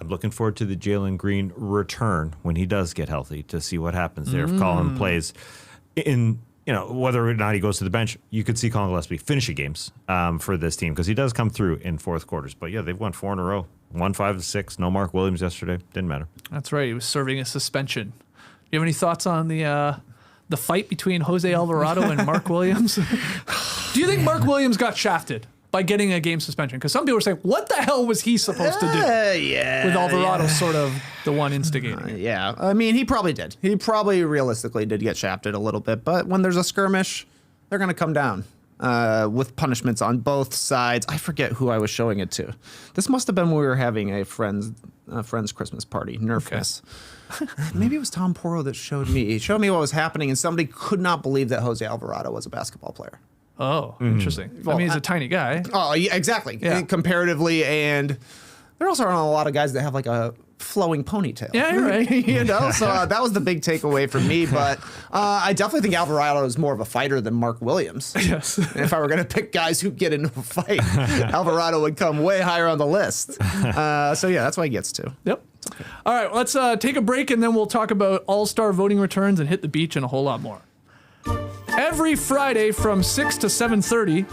I'm looking forward to the Jalen Green return when he does get healthy to see what happens there. If Colin plays in, whether or not he goes to the bench, you could see Colin Gillespie finishing games for this team because he does come through in fourth quarters. But they've won 4 in a row. Won 5 of 6. No Mark Williams yesterday. Didn't matter. That's right. He was serving a suspension. Do you have any thoughts on the fight between Jose Alvarado and Mark Williams? Do you think Mark Williams got shafted by getting a game suspension? Because some people are saying, what the hell was he supposed to do? With Alvarado sort of the one instigating it. I mean, he probably did. He probably realistically did get shafted a little bit. But when there's a skirmish, they're going to come down with punishments on both sides. I forget who I was showing it to. This must have been when we were having a friend's Christmas party, Nerfus. Maybe it was Tom Porro that showed me. He showed me what was happening, and somebody could not believe that Jose Alvarado was a basketball player. Oh, interesting. Well, he's a tiny guy. Oh, yeah, exactly. Yeah. Comparatively, and there also aren't a lot of guys that have a flowing ponytail. Yeah, you're right. So that was the big takeaway for me. But I definitely think Alvarado is more of a fighter than Mark Williams. Yes. If I were going to pick guys who get into a fight, Alvarado would come way higher on the list. That's why he gets 2. Yep. Okay. All right, let's take a break, and then we'll talk about all-star voting returns and hit the beach and a whole lot more. Every Friday from 6 to 7:30,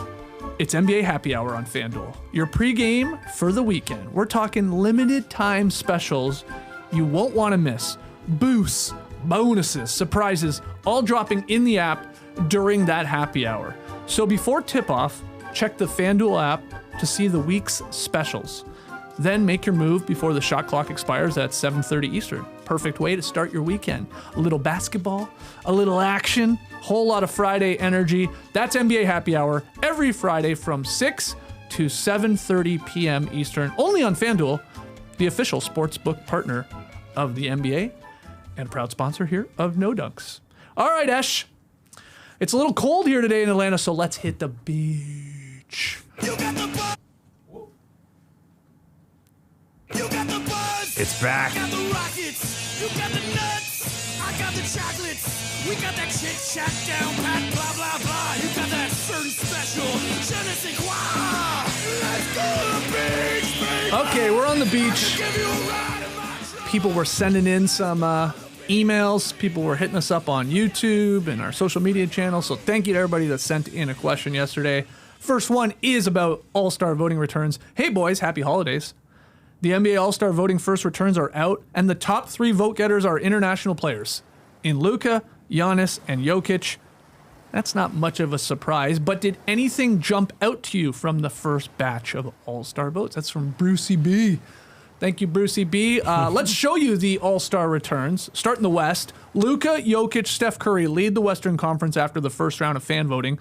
it's NBA Happy Hour on FanDuel. Your pregame for the weekend. We're talking limited time specials you won't want to miss. Boosts, bonuses, surprises, all dropping in the app during that happy hour. So before tip-off, check the FanDuel app to see the week's specials. Then make your move before the shot clock expires at 7:30 Eastern. Perfect way to start your weekend. A little basketball, a little action, whole lot of Friday energy. That's NBA Happy Hour every Friday from 6 to 7:30 p.m. Eastern, only on FanDuel, the official sportsbook partner of the NBA and proud sponsor here of No Dunks. All right, Esh. It's a little cold here today in Atlanta, so let's hit the beach. It's back. I got the chocolates. We got that chit chat down pat, blah blah blah. You got that certain special. Je ne sais quoi. Let's go to the beach, baby. Okay, we're on the beach. Give you a ride in my truck. People were sending in some emails. People were hitting us up on YouTube and our social media channels. So thank you to everybody that sent in a question yesterday. First one is about All-Star voting returns. Hey boys, happy holidays. The NBA All-Star voting first returns are out, and the top 3 vote getters are international players in Luka, Giannis, and Jokic. That's not much of a surprise, but did anything jump out to you from the first batch of All-Star votes? That's from Brucey B. Thank you, Brucey B. Let's show you the All-Star returns. Start in the West. Luka, Jokic, Steph Curry lead the Western Conference after the first round of fan voting,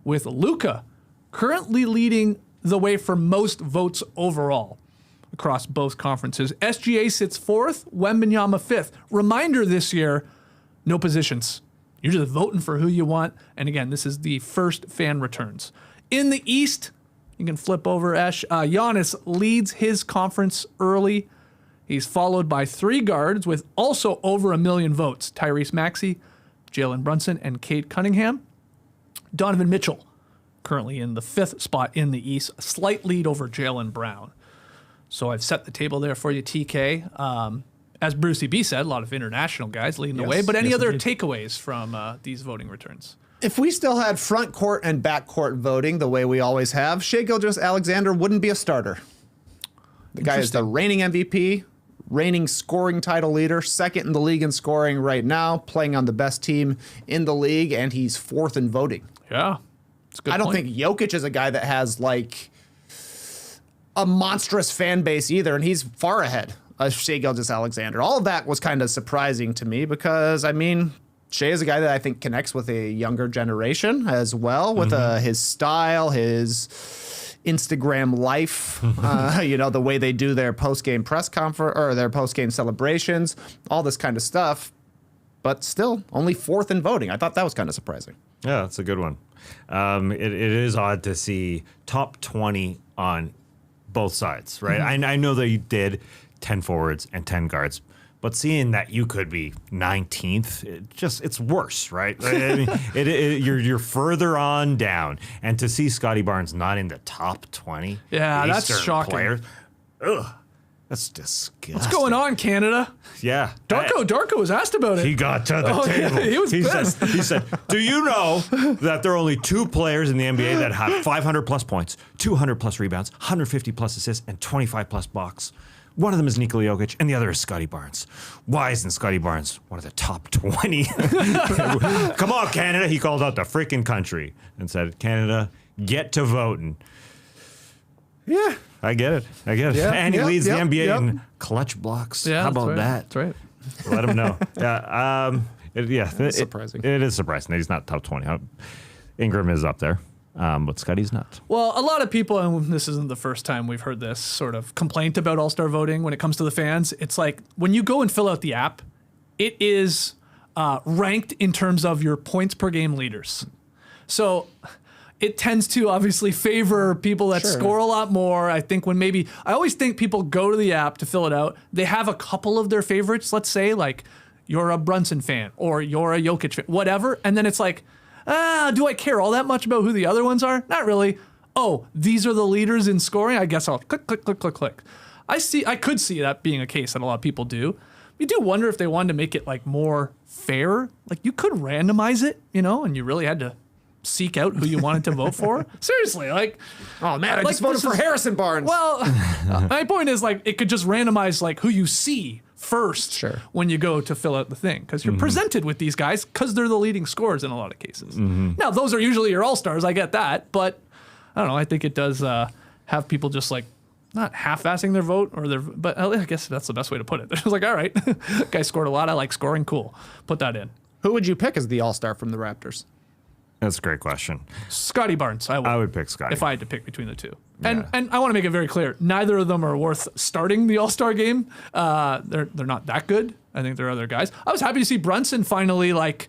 with Luka currently leading the way for most votes overall across both conferences. SGA sits 4th, Wembanyama 5th. Reminder this year, no positions. You're just voting for who you want. And again, this is the first fan returns. In the East, you can flip over, Esh. Giannis leads his conference early. He's followed by 3 guards with also over 1 million votes. Tyrese Maxey, Jalen Brunson, and Cade Cunningham. Donovan Mitchell, currently in the 5th spot in the East, a slight lead over Jaylen Brown. So I've set the table there for you, TK. As Brucey B said, a lot of international guys leading the way. But any other takeaways from these voting returns? If we still had front court and back court voting the way we always have, Shai Gilgeous-Alexander wouldn't be a starter. The guy is the reigning MVP, reigning scoring title leader, 2nd in the league in scoring right now, playing on the best team in the league, and he's 4th in voting. Yeah, it's a good I don't point. think Jokic is a guy that has like a monstrous fan base either, and he's far ahead of Shai Gilgeous-Alexander. All of that was kind of surprising to me because, I mean, Shai is a guy that I think connects with a younger generation as well, with his style, his Instagram life, the way they do their post-game press conference or their post-game celebrations, all this kind of stuff. But still, only 4th in voting. I thought that was kind of surprising. Yeah, that's a good one. It is odd to see top 20 on both sides, right? I know that you did 10 forwards and 10 guards, but seeing that you could be 19th, it's worse, right? I mean, you're further on down, and to see Scotty Barnes not in the top 20, Yeah, that's Eastern shocking. players, that's disgusting. What's going on, Canada? Yeah, Darko was asked about it. He got to the table. Yeah, he was pissed. He said, do you know that there are only 2 players in the NBA that have 500 plus points, 200 plus rebounds, 150 plus assists, and 25 plus blocks? One of them is Nikola Jokic, and the other is Scotty Barnes. Why isn't Scotty Barnes one of the top 20? Come on, Canada. He called out the freaking country and said, Canada, get to voting. Yeah, I get it. Yeah, And he leads the NBA yep. in clutch blocks. Yeah, How that's about right. that? That's right. Let him know. It's surprising. It is surprising that he's not top 20. Ingram is up there, but Scotty's not. Well, a lot of people, and this isn't the first time we've heard this sort of complaint about All-Star voting when it comes to the fans. It's like when you go and fill out the app, it is ranked in terms of your points per game leaders. So it tends to obviously favor people that score a lot more. I think I always think people go to the app to fill it out. They have a couple of their favorites. Let's say like you're a Brunson fan or you're a Jokic fan, whatever. And then it's like, do I care all that much about who the other ones are? Not really. Oh, these are the leaders in scoring. I guess I'll click. I could see that being a case that a lot of people do. You do wonder if they wanted to make it like more fair. Like you could randomize it, and you really had to seek out who you wanted to vote for. Seriously, like, Oh man, I Like, just voted this for is- Harrison Barnes. well, my point is like it could just randomize like who you see first when you go to fill out the thing because you're presented with these guys because they're the leading scorers in a lot of cases. Now those are usually your all-stars. I get that, but I don't know. I think it does have people just like not half-assing their vote but I guess that's the best way to put it. It's like, all right, guy scored a lot. I like scoring. Cool. Put that in. Who would you pick as the all-star from the Raptors? That's a great question. Scotty Barnes. I would pick Scotty. if I had to pick between the two. And I want to make it very clear, neither of them are worth starting the All-Star game. They're not that good. I think there are other guys. I was happy to see Brunson finally like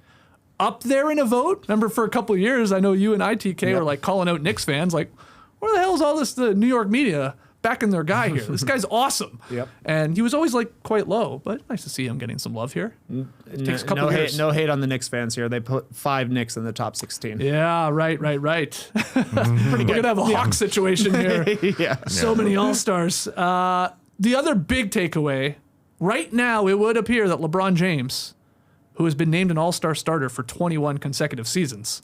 up there in a vote. Remember for a couple of years, I know you and ITK were like calling out Knicks fans like, where the hell is all this the New York media backing their guy here. This guy's awesome. Yep. And he was always like quite low, but nice to see him getting some love here. It takes a couple years. No hate on the Knicks fans here. They put 5 Knicks in the top 16. Yeah, right. We're gonna have a Hawk situation here. Yeah. So many All-Stars. The other big takeaway, right now it would appear that LeBron James, who has been named an All-Star starter for 21 consecutive seasons,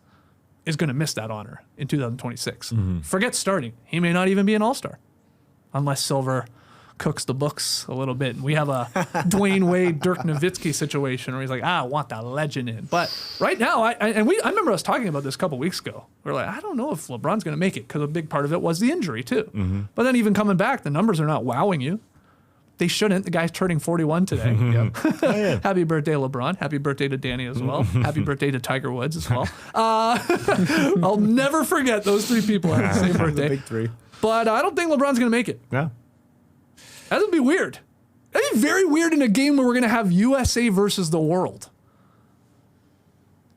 is going to miss that honor in 2026. Forget starting. He may not even be an All-Star unless Silver cooks the books a little bit. And we have a Dwayne Wade, Dirk Nowitzki situation where he's like, I want the legend in. But right now, I remember us talking about this a couple weeks ago. We're like, I don't know if LeBron's going to make it because a big part of it was the injury too. But then even coming back, the numbers are not wowing you. They shouldn't. The guy's turning 41 today. Happy birthday, LeBron. Happy birthday to Danny as well. Happy birthday to Tiger Woods as well. I'll never forget those 3 people on the same birthday. The big 3. But I don't think LeBron's going to make it. Yeah. That would be weird. That'd be very weird in a game where we're going to have USA versus the world.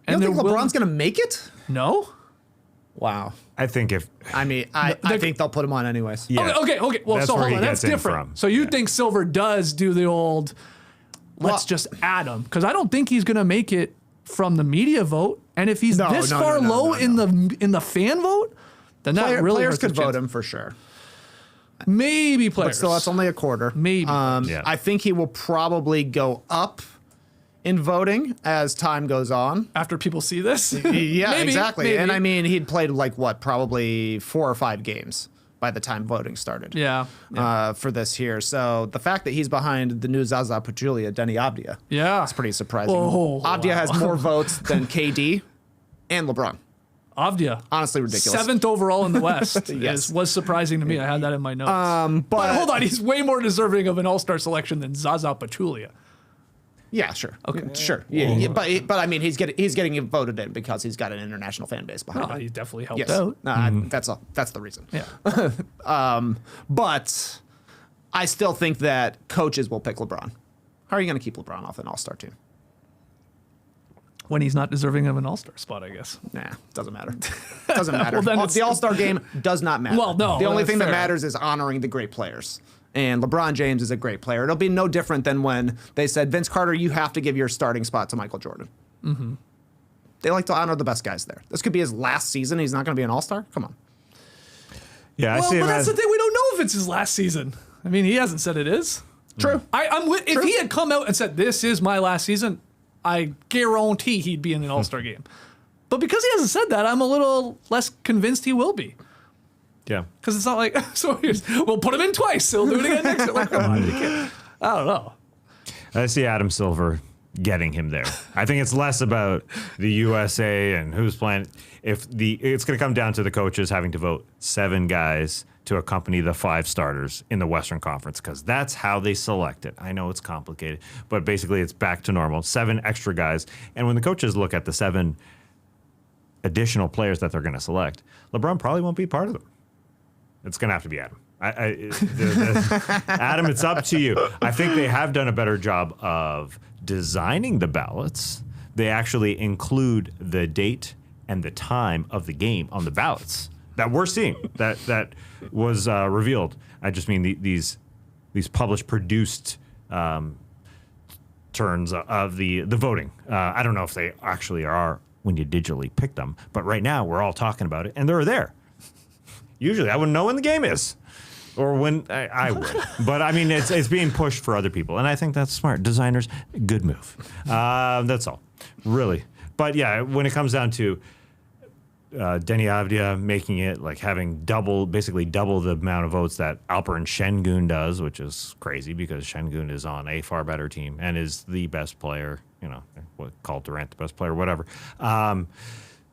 You don't think LeBron's going to make it? No? Wow. I think if I think they'll put him on anyways. yeah, Okay. Well, That's so where hold he on. That's gets in different. from. So you think Silver does do the old, let's Well- just add him? Because I don't think he's going to make it from the media vote. And if he's No, this no, far no, no, low no. in the fan vote, then that really Players hurts his could vote chance. him for sure. Maybe players. But still, that's only a quarter. Maybe. Yeah. I think he will probably go up in voting as time goes on. After people see this. Yeah, Maybe, exactly. maybe. And I mean, he'd played like what, probably 4 or 5 games by the time voting started. Yeah. For this here. So the fact that he's behind the new Zaza Pachulia, Denny Avdia, Yeah. it's pretty surprising. Whoa, Avdia has more votes than KD and LeBron. Avdia. Honestly, ridiculous. 7th overall in the West Yes. was surprising to me. I had that in my notes. But hold on, he's way more deserving of an All-Star selection than Zaza Pachulia. Yeah, sure. Okay. Sure. Yeah, but I mean, he's getting voted in because he's got an international fan base behind Oh, him. he definitely helped Yes. out. That's the reason. Yeah. But I still think that coaches will pick LeBron. How are you going to keep LeBron off an All-Star team? When he's not deserving of an All-Star spot, I guess. Nah, doesn't matter. Doesn't matter. Well, then it's- The All-Star game does not matter. Well, no, The only that's thing that fair. matters is honoring the great players. And LeBron James is a great player. It'll be no different than when they said, Vince Carter, you have to give your starting spot to Michael Jordan. Mm-hmm. They like to honor the best guys there. This could be his last season. He's not going to be an All-Star? Come on. yeah, I Well, see but him that's as the thing. We don't know if it's his last season. I mean, he hasn't said it is. True. I'm with, if he had come out and said, this is my last season, I guarantee he'd be in an All-Star game. But because he hasn't said that, I'm a little less convinced he will be. yeah. Because it's not like, we'll put him in twice. He'll do it again next year. Like, come on, you can't. I don't know. I see Adam Silver getting him there. I think it's less about the USA and who's playing. It's going to come down to the coaches having to vote 7 guys to accompany the 5 starters in the Western Conference because that's how they select it. I know it's complicated, but basically it's back to normal. 7 extra guys. And when the coaches look at the 7 additional players that they're going to select, LeBron probably won't be part of them. It's going to have to be Adam. Adam, it's up to you. I think they have done a better job of designing the ballots. They actually include the date and the time of the game on the ballots that we're seeing. That was revealed. I just mean these published, produced turns of the voting. I don't know if they actually are when you digitally pick them, but right now we're all talking about it, and they're there. Usually, I wouldn't know when the game is, or when I would. But I mean, it's being pushed for other people, and I think that's smart. Designers, good move. That's all, really. But yeah, when it comes down to Denny Avdia making it, like having basically double the amount of votes that Alperen Şengün does, which is crazy because Şengün is on a far better team and is the best player. You know, call Durant the best player, whatever.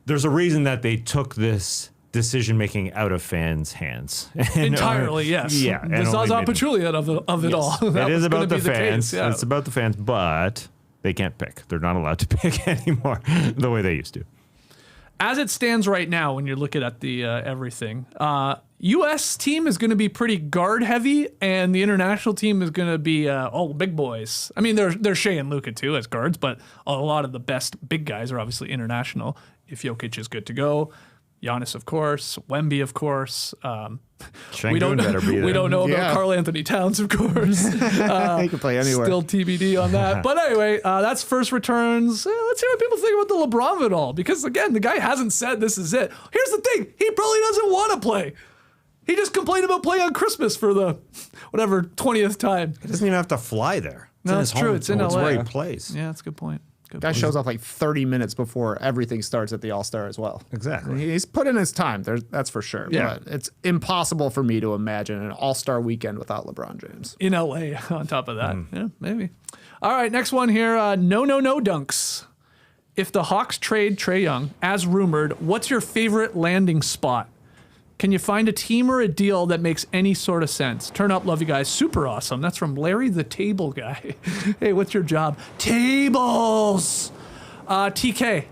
There's a reason that they took this decision-making out of fans' hands. Entirely, yes. Yeah. The Zaza Pachulia of it all. That It is was gonna about the be fans. case, yeah. It's about the fans, but they can't pick. They're not allowed to pick anymore the way they used to. As it stands right now, when you're looking at the everything, U.S. team is going to be pretty guard heavy, and the international team is going to be all big boys. I mean, there's Shai and Luka too as guards, but a lot of the best big guys are obviously international. If Jokic is good to go, Giannis, of course. Wemby, of course. Şengün better be there. We don't know about Yeah. Karl Anthony Towns, of course. He can play anywhere. Still TBD on that. But anyway, that's first returns. Let's hear what people think about the LeBron of it all. Because again, the guy hasn't said this is it. Here's the thing. He probably doesn't want to play. He just complained about playing on Christmas for the 20th time. He doesn't even have to fly there. No, in it's his true. home. It's in It's LA. where he plays. Yeah, that's a good point. Good Guy point. shows up like 30 minutes before everything starts at the All-Star as well. Exactly. He's put in his time. That's for sure. Yeah. But it's impossible for me to imagine an All-Star weekend without LeBron James. In LA on top of that. Yeah, maybe. All right, next one here. No dunks. If the Hawks trade Trae Young, as rumored, what's your favorite landing spot? Can you find a team or a deal that makes any sort of sense? Turn up, love you guys. Super awesome. That's from Larry the Table Guy. Hey, what's your job? Tables! TK,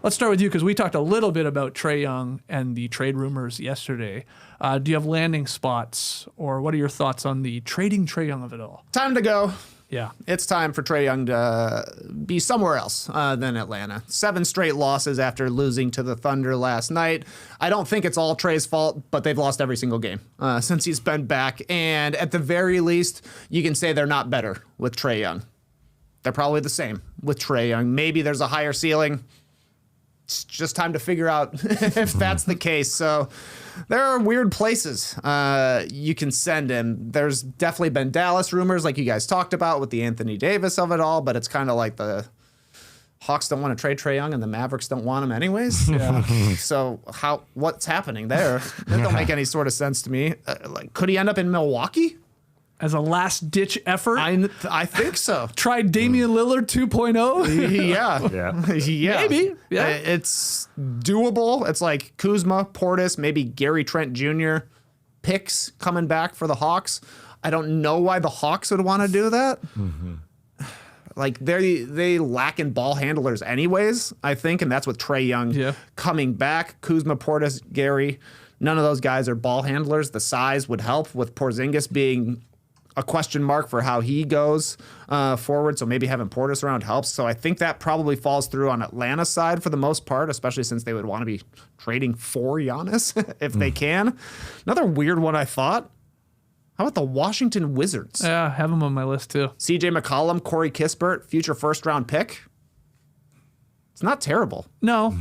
let's start with you because we talked a little bit about Trae Young and the trade rumors yesterday. Do you have landing spots or what are your thoughts on the trading Trae Young of it all? Time to go. Yeah. It's time for Trae Young to be somewhere else than Atlanta. 7 straight losses after losing to the Thunder last night. I don't think it's all Trae's fault, but they've lost every single game since he's been back. And at the very least, you can say they're not better with Trae Young. They're probably the same with Trae Young. Maybe there's a higher ceiling. It's just time to figure out if that's the case. So there are weird places you can send him. There's definitely been Dallas rumors like you guys talked about with the Anthony Davis of it all, but it's kind of like the Hawks don't want to trade Trae Young and the Mavericks don't want him anyways. Yeah. So what's happening there? That don't make any sort of sense to me. Could he end up in Milwaukee? As a last-ditch effort? I think so. Tried Damian Lillard 2.0? Yeah. Yeah. Maybe. Yeah. It's doable. It's like Kuzma, Portis, maybe Gary Trent Jr. picks coming back for the Hawks. I don't know why the Hawks would want to do that. Mm-hmm. Like they lack in ball handlers anyways, I think, and that's with Trae Young coming back. Kuzma, Portis, Gary, none of those guys are ball handlers. The size would help with Porzingis being a question mark for how he goes forward. So maybe having Portis around helps. So I think that probably falls through on Atlanta's side for the most part, especially since they would want to be trading for Giannis if they can. Another weird one I thought. How about the Washington Wizards? Yeah, I have him on my list too. CJ McCollum, Corey Kispert, future first-round pick. It's not terrible. No,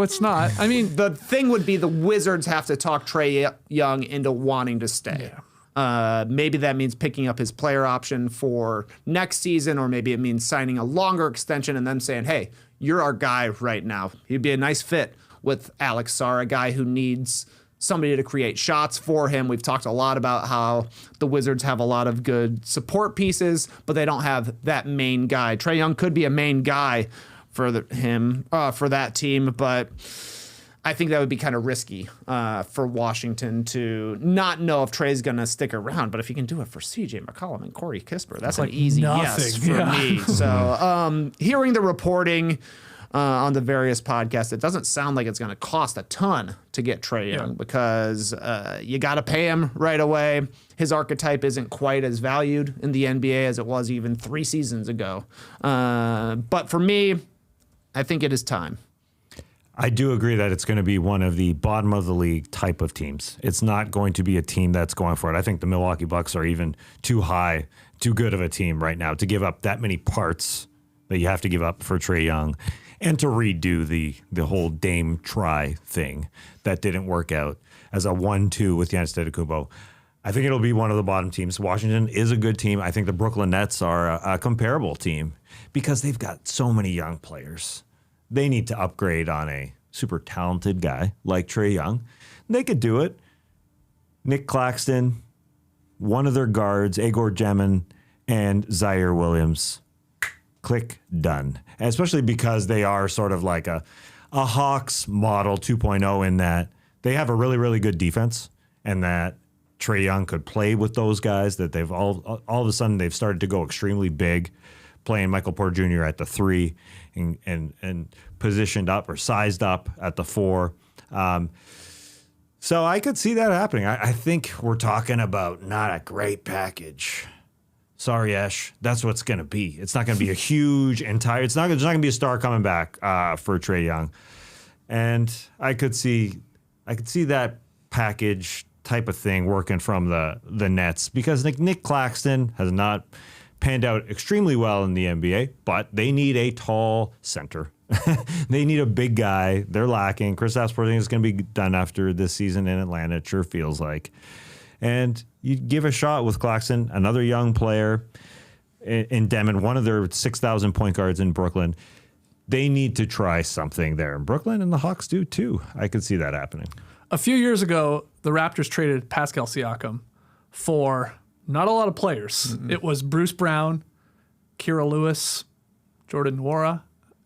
it's not. I mean, The thing would be the Wizards have to talk Trae Young into wanting to stay. Yeah. Maybe that means picking up his player option for next season, or maybe it means signing a longer extension and them saying, hey, you're our guy right now. He'd be a nice fit with Alex Sarr, a guy who needs somebody to create shots for him. We've talked a lot about how the Wizards have a lot of good support pieces, but they don't have that main guy. Trae Young could be a main guy for that team, but I think that would be kind of risky for Washington to not know if Trae's going to stick around. But if you can do it for CJ McCollum and Corey Kispert, that's an easy yes for me. So hearing the reporting on the various podcasts, it doesn't sound like it's going to cost a ton to get Trae Young because you got to pay him right away. His archetype isn't quite as valued in the NBA as it was even 3 seasons ago. But for me, I think it is time. I do agree that it's going to be one of the bottom of the league type of teams. It's not going to be a team that's going for it. I think the Milwaukee Bucks are even too high, too good of a team right now to give up that many parts that you have to give up for Trae Young and to redo the whole Dame try thing that didn't work out as a 1-2 with Giannis Antetokounmpo. I think it'll be one of the bottom teams. Washington is a good team. I think the Brooklyn Nets are a comparable team because they've got so many young players. They need to upgrade on a super talented guy like Trae Young. They could do it. Nick Claxton, one of their guards, Igor Gemin, and Zaire Williams. Click, done. And especially because they are sort of like a Hawks model 2.0 in that they have a really, really good defense and that Trae Young could play with those guys, that they've all of a sudden they've started to go extremely big, playing Michael Porter Jr. at the 3 and positioned up or sized up at the 4. So I could see that happening. I think we're talking about not a great package. Sorry, Ash. That's what it's going to be. It's not going to be a huge entire. There's not going to be a star coming back for Trae Young. And I could see that package type of thing working from the Nets because Nick Claxton has not panned out extremely well in the NBA, but they need a tall center. They need a big guy. They're lacking. Kristaps Porzingis is going to be done after this season in Atlanta. It sure feels like. And you give a shot with Claxton, another young player in Demon, one of their 6,000 point guards in Brooklyn. They need to try something there in Brooklyn, and the Hawks do too. I could see that happening. A few years ago, the Raptors traded Pascal Siakam for not a lot of players. Mm-hmm. It was Bruce Brown, Kira Lewis, Jordan Nwora,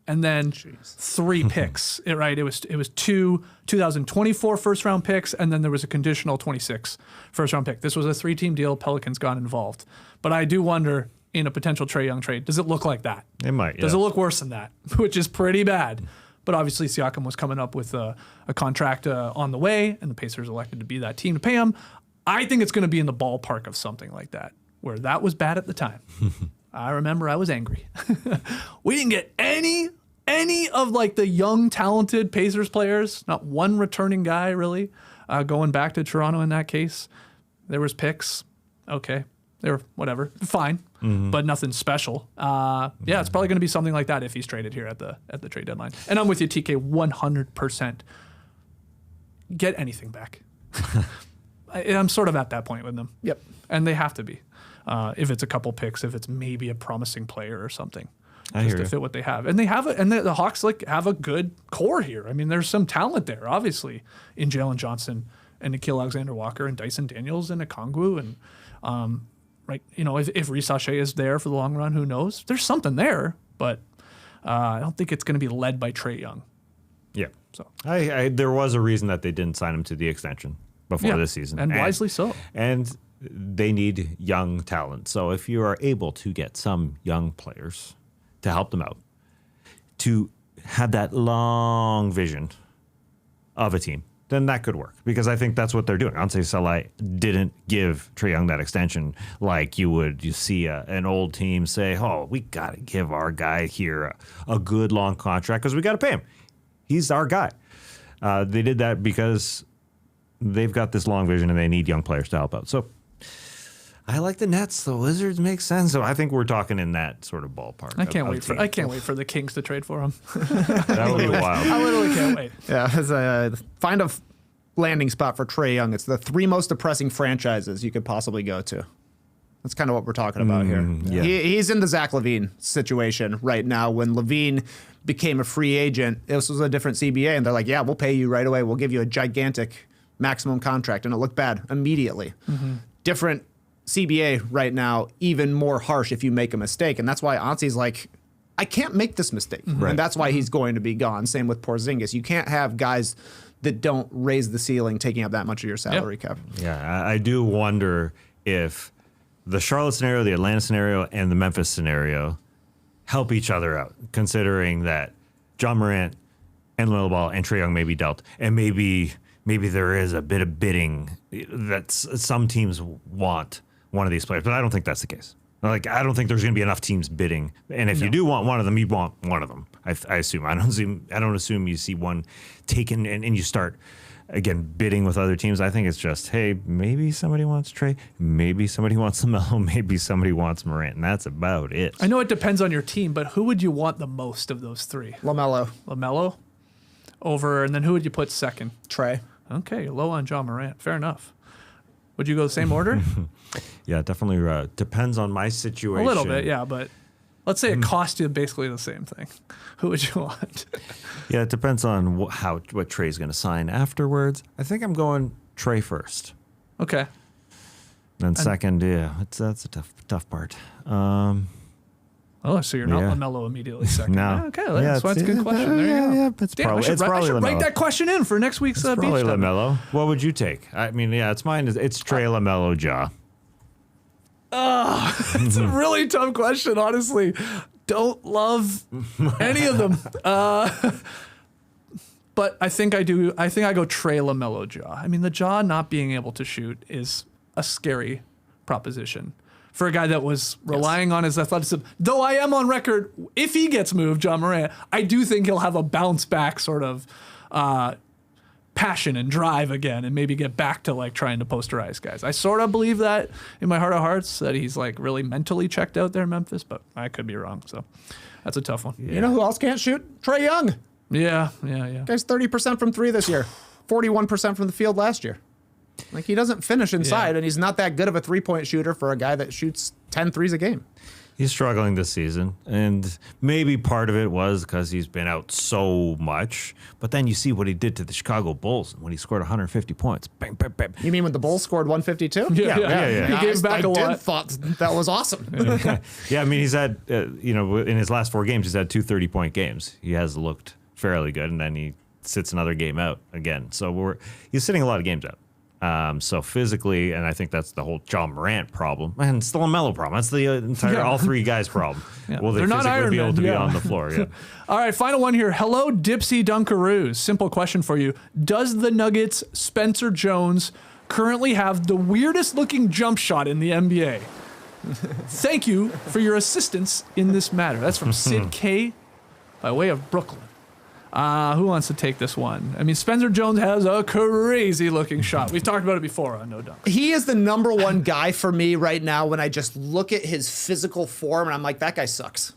and then 3 picks. Right? It was 2 2024 first-round picks, and then there was a conditional 26 first-round pick. This was a 3-team deal. Pelicans got involved. But I do wonder, in a potential Trae Young trade, does it look like that? It might, yeah. Does it look worse than that? Which is pretty bad. But obviously, Siakam was coming up with a contract on the way, and the Pacers elected to be that team to pay him. I think it's going to be in the ballpark of something like that, where that was bad at the time. I remember I was angry. We didn't get any of like the young, talented Pacers players, not one returning guy really, going back to Toronto in that case. There was picks. Okay. They were whatever, fine, but nothing special. Yeah, it's probably going to be something like that if he's traded here at the trade deadline. And I'm with you, TK, 100%. Get anything back. I'm sort of at that point with them. Yep. And they have to be. If it's a couple picks, if it's maybe a promising player or something, just to fit what they have. And they have the Hawks have a good core here. I mean, there's some talent there, obviously, in Jalen Johnson and Nickeil Alexander-Walker and Dyson Daniels and Okongwu and right, if Reece Shea is there for the long run, who knows? There's something there, but I don't think it's going to be led by Trae Young. Yeah. So there was a reason that they didn't sign him to the extension before this season, and wisely so. And they need young talent. So if you are able to get some young players to help them out, to have that long vision of a team, then that could work, because I think that's what they're doing. Ansei Salai didn't give Trae Young that extension like you see an old team say, oh, we got to give our guy here a good long contract because we got to pay him. He's our guy. They did that because they've got this long vision and they need young players to help out. So I like the Nets. The Wizards make sense. So I think we're talking in that sort of ballpark. I can't wait for the Kings to trade for him. That would be wild. I literally can't wait. Yeah, find a landing spot for Trae Young. It's the 3 most depressing franchises you could possibly go to. That's kind of what we're talking about here. Yeah. He's in the Zach LaVine situation right now. When LaVine became a free agent, this was a different CBA, and they're like, yeah, we'll pay you right away. We'll give you a gigantic maximum contract, and it looked bad immediately. Different CBA right now, even more harsh if you make a mistake. And that's why Ansei's like, I can't make this mistake. Right. And that's why he's going to be gone. Same with Porzingis. You can't have guys that don't raise the ceiling taking up that much of your salary cap. Yeah, I do wonder if the Charlotte scenario, the Atlanta scenario, and the Memphis scenario help each other out, considering that John Morant and LaMelo Ball and Trae Young may be dealt. And maybe there is a bit of bidding that some teams want one of these players, but I don't think that's the case. Like, I don't think there's going to be enough teams bidding. And if you do want one of them, you want one of them. I assume. I don't assume you see one taken and you start again bidding with other teams. I think it's just, hey, maybe somebody wants Trey, maybe somebody wants LaMelo, maybe somebody wants Morant, and that's about it. I know it depends on your team, but who would you want the most of those 3? LaMelo over, and then who would you put second? Trey. Okay, you're low on John Morant. Fair enough. Would you go the same order? Yeah, definitely depends on my situation. A little bit, yeah, but let's say it cost you basically the same thing. Who would you want? Yeah, it depends on what Trey's going to sign afterwards. I think I'm going Trey first. Okay. Then second, that's a tough part. So you're not LaMelo immediately second. No. Okay, that's a good question. There you go. Yeah, it's probably I should write that question in for next week's beach probably time. LaMelo. What would you take? I mean, it's mine. It's Trey, LaMelo, Ja. It's a really tough question, honestly. Don't love any of them. But I think I do. I think I go Trey, LaMelo, Ja. I mean, the Ja not being able to shoot is a scary proposition for a guy that was relying on his athleticism. Though I am on record, if he gets moved, John Morant, I do think he'll have a bounce back sort of passion and drive again and maybe get back to like trying to posterize guys. I sort of believe that in my heart of hearts that he's like really mentally checked out there in Memphis, but I could be wrong. So that's a tough one. You know who else can't shoot? Trae Young. Yeah. Guy's 30% from 3 this year, 41% from the field last year. Like, he doesn't finish inside, and he's not that good of a 3-point shooter for a guy that shoots 10 threes a game. He's struggling this season, and maybe part of it was because he's been out so much. But then you see what he did to the Chicago Bulls when he scored 150 points. Bang, bang, bang. You mean when the Bulls scored 152? Yeah. He gave back a lot. I thought that was awesome. Yeah, I mean, he's had, in his last 4 games, he's had 2 30-point games. He has looked fairly good, and then he sits another game out again. So he's sitting a lot of games out. So physically, and I think that's the whole John Morant problem, and still a Melo problem. That's the entire all 3 guys problem. Yeah. Will they They're not physically Iron be able Man, to be on the floor? Yeah. All right, final one here. Hello, Dipsy Dunkaroos. Simple question for you. Does the Nuggets' Spencer Jones currently have the weirdest looking jump shot in the NBA? Thank you for your assistance in this matter. That's from Sid K by way of Brooklyn. Who wants to take this one? I mean, Spencer Jones has a crazy looking shot. We've talked about it before on No Dunk. He is the number 1 guy for me right now when I just look at his physical form and I'm like, that guy sucks.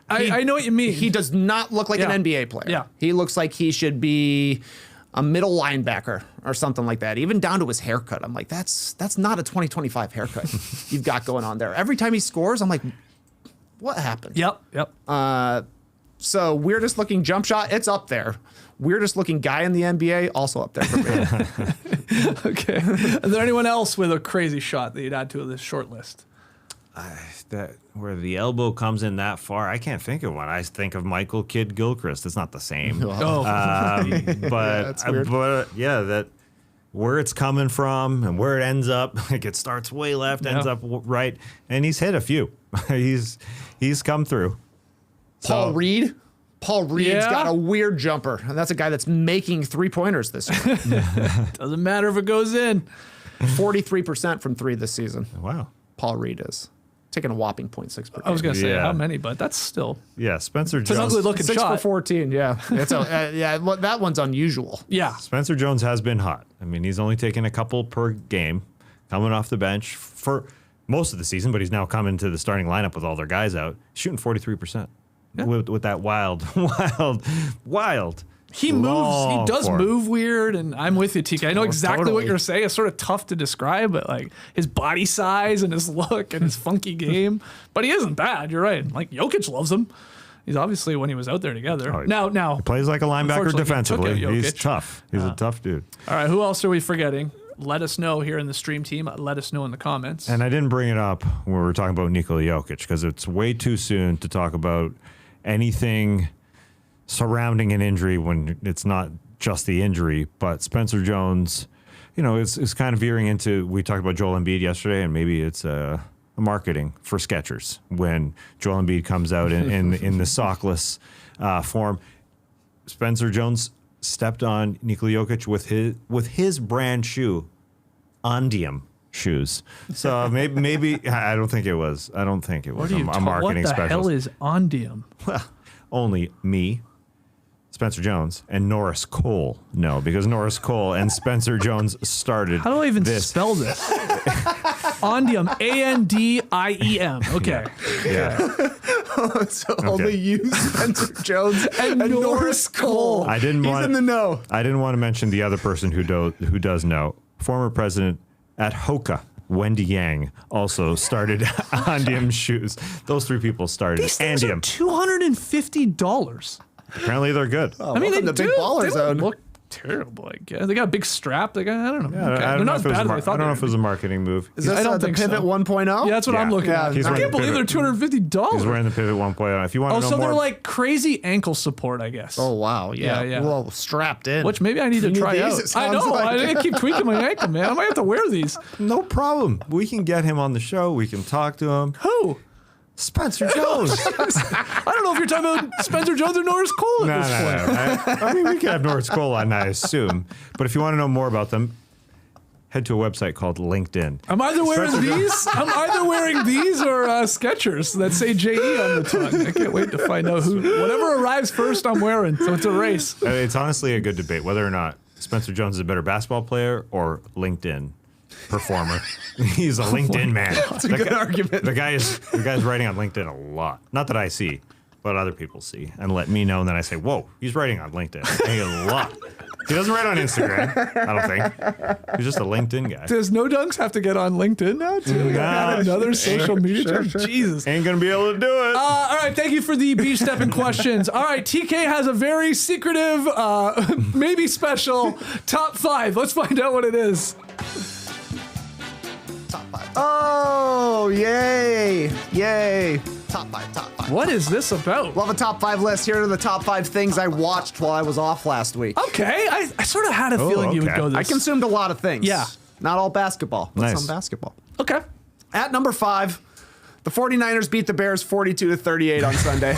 I know what you mean. He does not look like an NBA player. Yeah. He looks like he should be a middle linebacker or something like that. Even down to his haircut. I'm like, that's not a 2025 haircut you've got going on there. Every time he scores, I'm like, what happened? Yep. So weirdest looking jump shot, it's up there. Weirdest looking guy in the NBA, also up there for me. Okay. Is there anyone else with a crazy shot that you'd add to this short list? That where the elbow comes in that far, I can't think of one. I think of Michael Kidd Gilchrist. It's not the same. Oh. But that where it's coming from and where it ends up, like it starts way left, ends up right, and he's hit a few. he's come through. Paul Reed. Paul Reed's got a weird jumper, and that's a guy that's making 3-pointers this year. Doesn't matter if it goes in. 43% from 3 this season. Wow. Paul Reed is taking a whopping 0.6 per game. I was going to say how many, but that's still. Yeah, Spencer It's an Jones. ugly looking 6 shot. for 14, yeah. It's that one's unusual. Yeah. Spencer Jones has been hot. I mean, he's only taken a couple per game coming off the bench for most of the season, but he's now coming to the starting lineup with all their guys out, shooting 43%. Yeah. With that wild. He moves. He long does form. move weird, and I'm with you, TK. I know exactly what totally. you're saying. It's sort of tough to describe, but like his body size and his look and his funky game. But he isn't bad. You're right. Like Jokic loves him. He's obviously when he was out there together. Oh, Now He plays like a linebacker unfortunately, he defensively. took out He's Jokic. tough. He's a tough dude. All right, who else are we forgetting? Let us know here in the stream team. Let us know in the comments. And I didn't bring it up when we were talking about Nikola Jokic because it's way too soon to talk about anything surrounding an injury when it's not just the injury. But Spencer Jones, is kind of veering into, we talked about Joel Embiid yesterday, and maybe it's a marketing for Skechers when Joel Embiid comes out in the sockless form. Spencer Jones stepped on Nikola Jokic with his brand shoe, Ondium shoes. So maybe I don't think it was. I don't think it was a marketing What the hell specialist. is Ondium? Well, only me, Spencer Jones, and Norris Cole know, because Norris Cole and Spencer Jones started. How do I even this. spell this? Ondium, Andiem. Okay. Yeah. So only you, Spencer Jones, and Norris Cole. I didn't He's want in the know. I didn't want to mention the other person who does know. Former president at Hoka, Wendy Yang, also started Ondium shoes. Those 3 people started These things are Ondium. $250. Apparently they're good. Oh, I mean, welcome they to do. Big Baller They Zone. don't look terrible, I guess. They got a big strap. I don't know. Yeah, Okay. I They're don't know not if as it was bad a as I I thought. don't know if it was a marketing move. Is this I don't the think Pivot so. 1.0? Yeah, that's what I'm looking at. He's I wearing can't the believe they're $250. He's wearing the Pivot 1.0. If you want to know so more, they're like crazy ankle support, I guess. Oh, wow. Yeah. Yeah. Whoa, strapped in. Which maybe I need to You need try these, out. it I sounds know. like. I keep tweaking my ankle, man. I might have to wear these. no problem. We can get him on the show. We can talk to him. Who? Spencer Jones. I don't know if you're talking about Spencer Jones or Norris Cole at this point. I mean, we can have Norris Cole on, I assume. But if you want to know more about them, head to a website called LinkedIn. I'm either wearing these. I'm either wearing these or Skechers that say JE on the tongue. I can't wait to find out whatever arrives first. I'm wearing. So it's a race. It's honestly a good debate whether or not Spencer Jones is a better basketball player or LinkedIn performer. He's a LinkedIn man. That's a good argument. The guy's writing on LinkedIn a lot. Not that I see, but other people see and let me know. And then I say, whoa, he's writing on LinkedIn. A lot. He doesn't write on Instagram, I don't think. He's just a LinkedIn guy. Does No Dunks have to get on LinkedIn now, too? We got another social media. Jesus. Ain't going to be able to do it. All right, thank you for the beach stepping questions. All right, TK has a very secretive, maybe special top 5. Let's find out what it is. Top 5. Oh, yay. Yay. Top 5. What is this about? Love a top 5 list. Here are the top 5 things I watched while I was off last week. Okay, I sort of had a feeling you would go this. I consumed a lot of things. Yeah. Not all basketball, but Nice. some basketball. Okay. At number 5, the 49ers beat the Bears 42-38 on Sunday.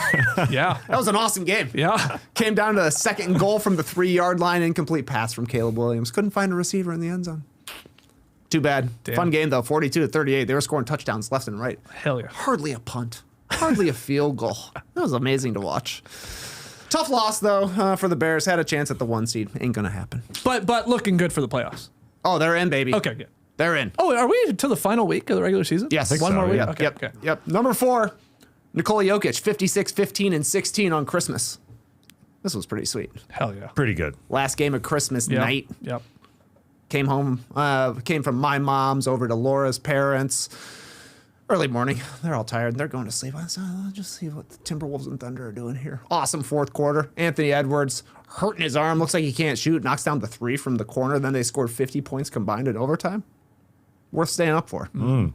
Yeah. That was an awesome game. Yeah. Came down to a second goal from the 3-yard line, incomplete pass from Caleb Williams. Couldn't find a receiver in the end zone. Too bad. Damn. Fun game though, 42-38. They were scoring touchdowns left and right. Hell yeah. Hardly a punt. Hardly a field goal. That was amazing to watch. Tough loss though for the Bears. Had a chance at the 1 seed. Ain't gonna happen. But looking good for the playoffs. Oh, they're in, baby. Okay, good. They're in. Oh, are we to the final week of the regular season? Yes. One more week? yeah. Okay, okay. Yep. Number 4, Nikola Jokic, 56, 15, and 16 on Christmas. This was pretty sweet. Hell yeah. Pretty good. Last game of Christmas Yep. night. Yep. Came home, came from my mom's over to Laura's parents. Early morning. They're all tired. They're going to sleep. I said, I'll just see what the Timberwolves and Thunder are doing here. Awesome fourth quarter. Anthony Edwards hurting his arm. Looks like he can't shoot. Knocks down the 3 from the corner. Then they scored 50 points combined in overtime. Worth staying up for.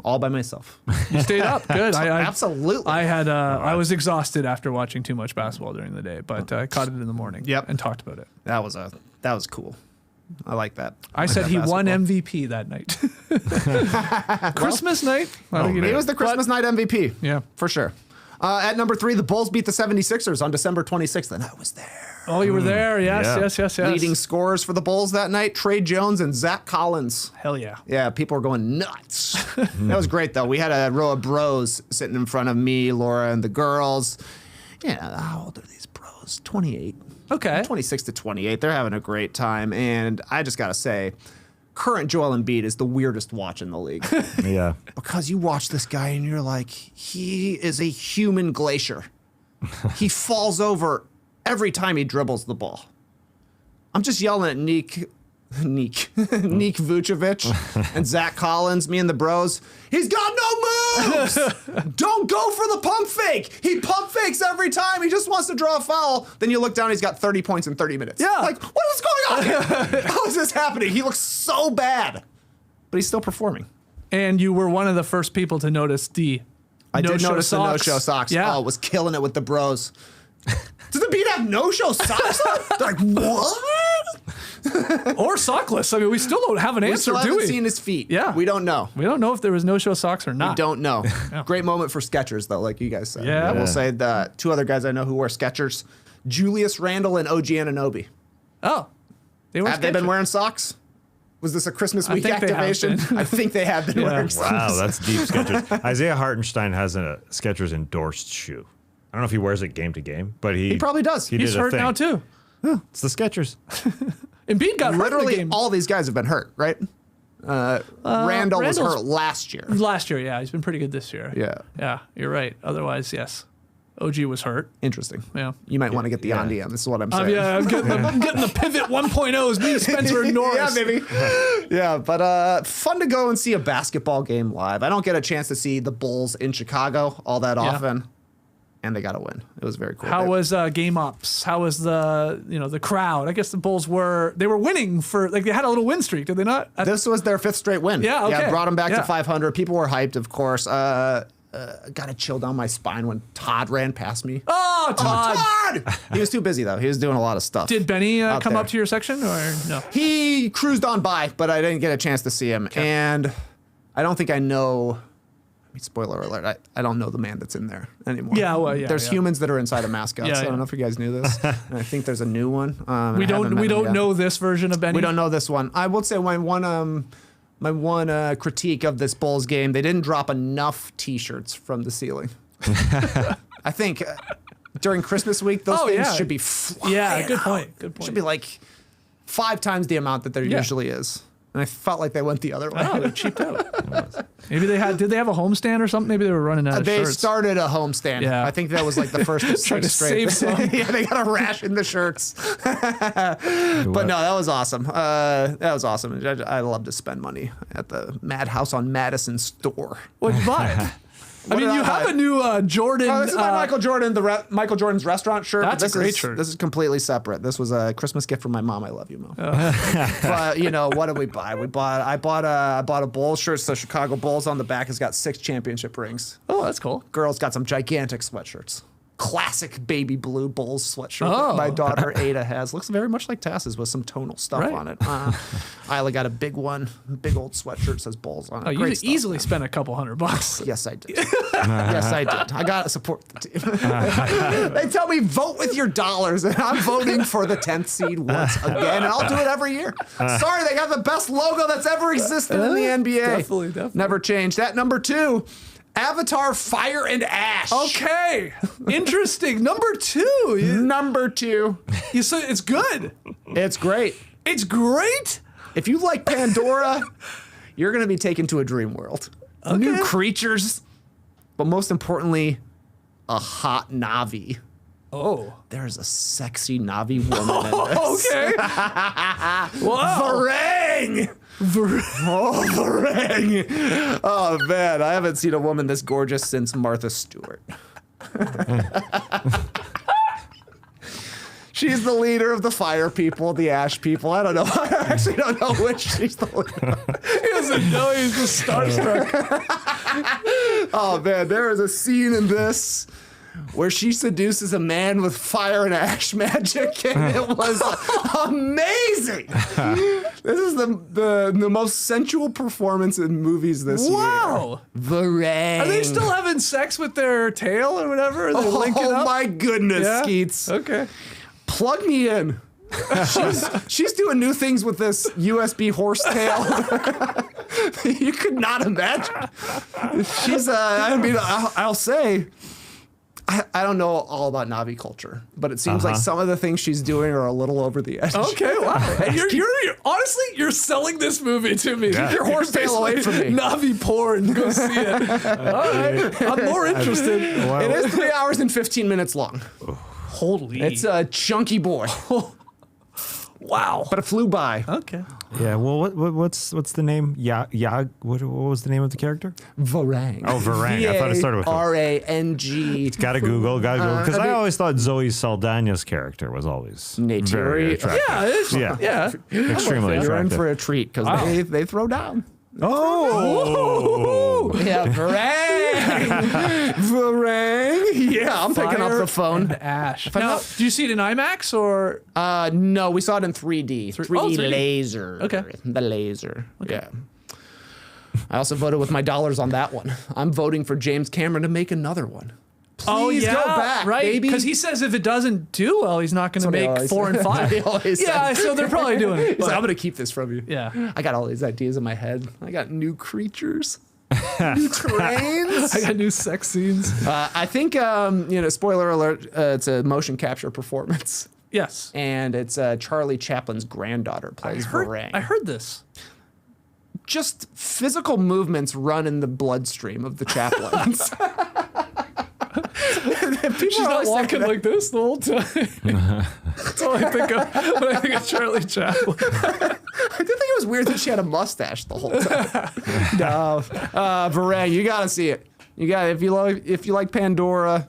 All by myself. You stayed up. Good. Absolutely. I had. I was exhausted after watching too much basketball during the day, but I caught it in the morning. Yep. And talked about it. That was cool. I like that. I said he won MVP that night. Christmas night. I think He was the Christmas night MVP. Yeah. For sure. At number 3, the Bulls beat the 76ers on December 26th, and I was there. Oh, you were there. Yes, Yeah. yes. Leading scorers for the Bulls that night, Trae Jones and Zach Collins. Hell yeah. Yeah, people were going nuts. That was great, though. We had a row of bros sitting in front of me, Laura, and the girls. Yeah, how old are these bros? 28. Okay. 26 to 28. They're having a great time. And I just got to say, current Joel Embiid is the weirdest watch in the league. Yeah. Because you watch this guy and you're like, he is a human glacier. He falls over every time he dribbles the ball. I'm just yelling at Neek Vucevic and Zach Collins, me and the bros. He's got no moves. Don't go for the pump fake. He pump fakes every time. He just wants to draw a foul. Then you look down, he's got 30 points in 30 minutes. Yeah. Like, what is going on here? How is this happening? He looks so bad, but he's still performing. And you were one of the first people to notice the I did no-show notice the socks. no-show socks. Yeah. Oh, was killing it with the bros. Does the beat have no-show socks on? They're like, what? Or sockless. I mean, we still don't have an We answer, still do haven't we? seen his feet. Yeah. We don't know. We don't know if there was no show socks or not. We don't know. Great moment for Skechers, though, like you guys said. Yeah. I will say the 2 other guys I know who wear Skechers, Julius Randle and OG Anunoby. Oh. Have they been wearing socks? Was this a Christmas week think they have activation? been. I think they have been wearing socks. Wow, that's deep Skechers. Isaiah Hartenstein has a Skechers endorsed shoe. I don't know if he wears it game to game, but he He probably does. He He's did a hurt thing. now, too. It's the Skechers. Embiid got hurt in the Literally game. all these guys have been hurt, right? Randall was Randall's- hurt last year. Last year, yeah. He's been pretty good this year. Yeah. Yeah, you're right. Otherwise, yes. OG was hurt. Interesting. Yeah. You might want to get the on DM. This is what I'm saying. Yeah, I'm getting the pivot 1.0s. Me, Spencer, and Norris. Yeah, maybe. Yeah, but fun to go and see a basketball game live. I don't get a chance to see the Bulls in Chicago all that often, and they got to win. It was very cool. How was game ops? How was the crowd? I guess the Bulls were winning for they had a little win streak, did they not? This was their 5th straight win. Yeah, okay. Yeah, brought them back Yeah. to 500. People were hyped, of course. Got a chill down my spine when Todd ran past me. Oh, Todd! Todd! He was too busy though. He was doing a lot of stuff. Did Benny out come there. up to your section or no? He cruised on by, but I didn't get a chance to see him. And I don't think I know. I mean, spoiler alert. I don't know the man that's in there anymore. Yeah, well, yeah, There's yeah. humans that are inside of mascots. Yeah, I don't yeah. know if you guys knew this. And I think there's a new one. We don't know this version of Benny. We don't know this one. I will say when critique of this Bulls game, they didn't drop enough T-shirts from the ceiling. I think during Christmas week, those things should be flying. Yeah, good point. Should be like 5 times the amount that there usually is. And I felt like they went the other way. Oh, they cheaped out. Maybe did they have a homestand or something? Maybe they were running out of They shirts. started a homestand. Yeah. I think that was like the first of Trying 6 to straight. save some. Yeah, they got to ration the shirts. But no, that was awesome. That was awesome. I love to spend money at the Madhouse on Madison store. What'd you buy? I mean, you have a new Jordan. Oh, this is my Michael Jordan, Michael Jordan's restaurant shirt. That's this a great is, shirt. This is completely separate. This was a Christmas gift from my mom. I love you, Mom. But you know, what did we buy? I bought a Bulls shirt. So Chicago Bulls on the back has got 6 championship rings. Oh, that's cool. Girls got some gigantic sweatshirts. Classic baby blue Bulls sweatshirt Oh. that my daughter Ada has. Looks very much like Tass's with some tonal stuff Right. on it. Isla got a big one, big old sweatshirt says Bulls on it. Oh, you Great could stuff, easily man. spend a couple $100. Yes, I did. Yes, I did. I gotta support the team. They tell me vote with your dollars, and I'm voting for the 10th seed once again, and I'll do it every year. Sorry, they got the best logo that's ever existed in the NBA. Definitely. Never changed. At number 2, Avatar Fire and Ash. Okay. Interesting. Number 2. Number 2. You said it's good. It's great. It's great. If you like Pandora, you're going to be taken to a dream world. New creatures, but most importantly, a hot Navi. Oh. There's a sexy Navi woman in this. Okay. Wow. Varang! Oh, Varang! Oh, man, I haven't seen a woman this gorgeous since Martha Stewart. She's the leader of the fire people, the ash people. I don't know. I actually don't know which she's the leader. He doesn't know, he's just starstruck. Oh, man, there is a scene in this where she seduces a man with fire and ash magic, and it was amazing. This is the most sensual performance in movies this year. Wow. Varang. Are they still having sex with their tail or whatever? Are they linking Oh up? my goodness, Yeah? Skeets. Okay. Plug me in. She's doing new things with this USB horsetail. You could not imagine. She's I mean, I'll say, I don't know all about Navi culture, but it seems like some of the things she's doing are a little over the edge. Okay, wow. You're honestly, you're selling this movie to me. Yeah. Your Horsetail away from me. Navi porn. Go see it. All right. I'm more interested. It is 3 hours and 15 minutes long. Holy. It's a chunky boy, wow. but it flew by. Okay. Yeah. Well, what's the name? What was the name of the character? Varang. Oh, Varang. I thought it started with. Varang. Gotta Google. Because I always thought Zoe Saldana's character was always Nate very Fury. attractive. Yeah. Yeah. You're Extremely You're in attractive. for a treat because they throw down. Oh. Yeah, Varang. Varang. Yeah, I'm picking up the phone. And Ash. I Now, know- do you see it in IMAX or? No, we saw it in 3D. 3D 3D. laser. Okay. The laser. Okay. Yeah. I also voted with my dollars on that one. I'm voting for James Cameron to make another one. Please go back, right? baby. Because he says if it doesn't do well, he's not going to what he make always 4 and 5. He always Yeah, says. so they're probably doing it. He's like, but- I'm going to keep this from you. Yeah. I got all these ideas in my head. I got new creatures, new trains. I got new sex scenes. I think, spoiler alert, it's a motion capture performance. Yes. And it's Charlie Chaplin's granddaughter plays Varang. I heard this. Just physical movements run in the bloodstream of the Chaplins. She's not walking like this the whole time. That's all I think of when I think of Charlie Chaplin. I did think it was weird that she had a mustache the whole time. No, Varang, you gotta see it. You got if you like Pandora,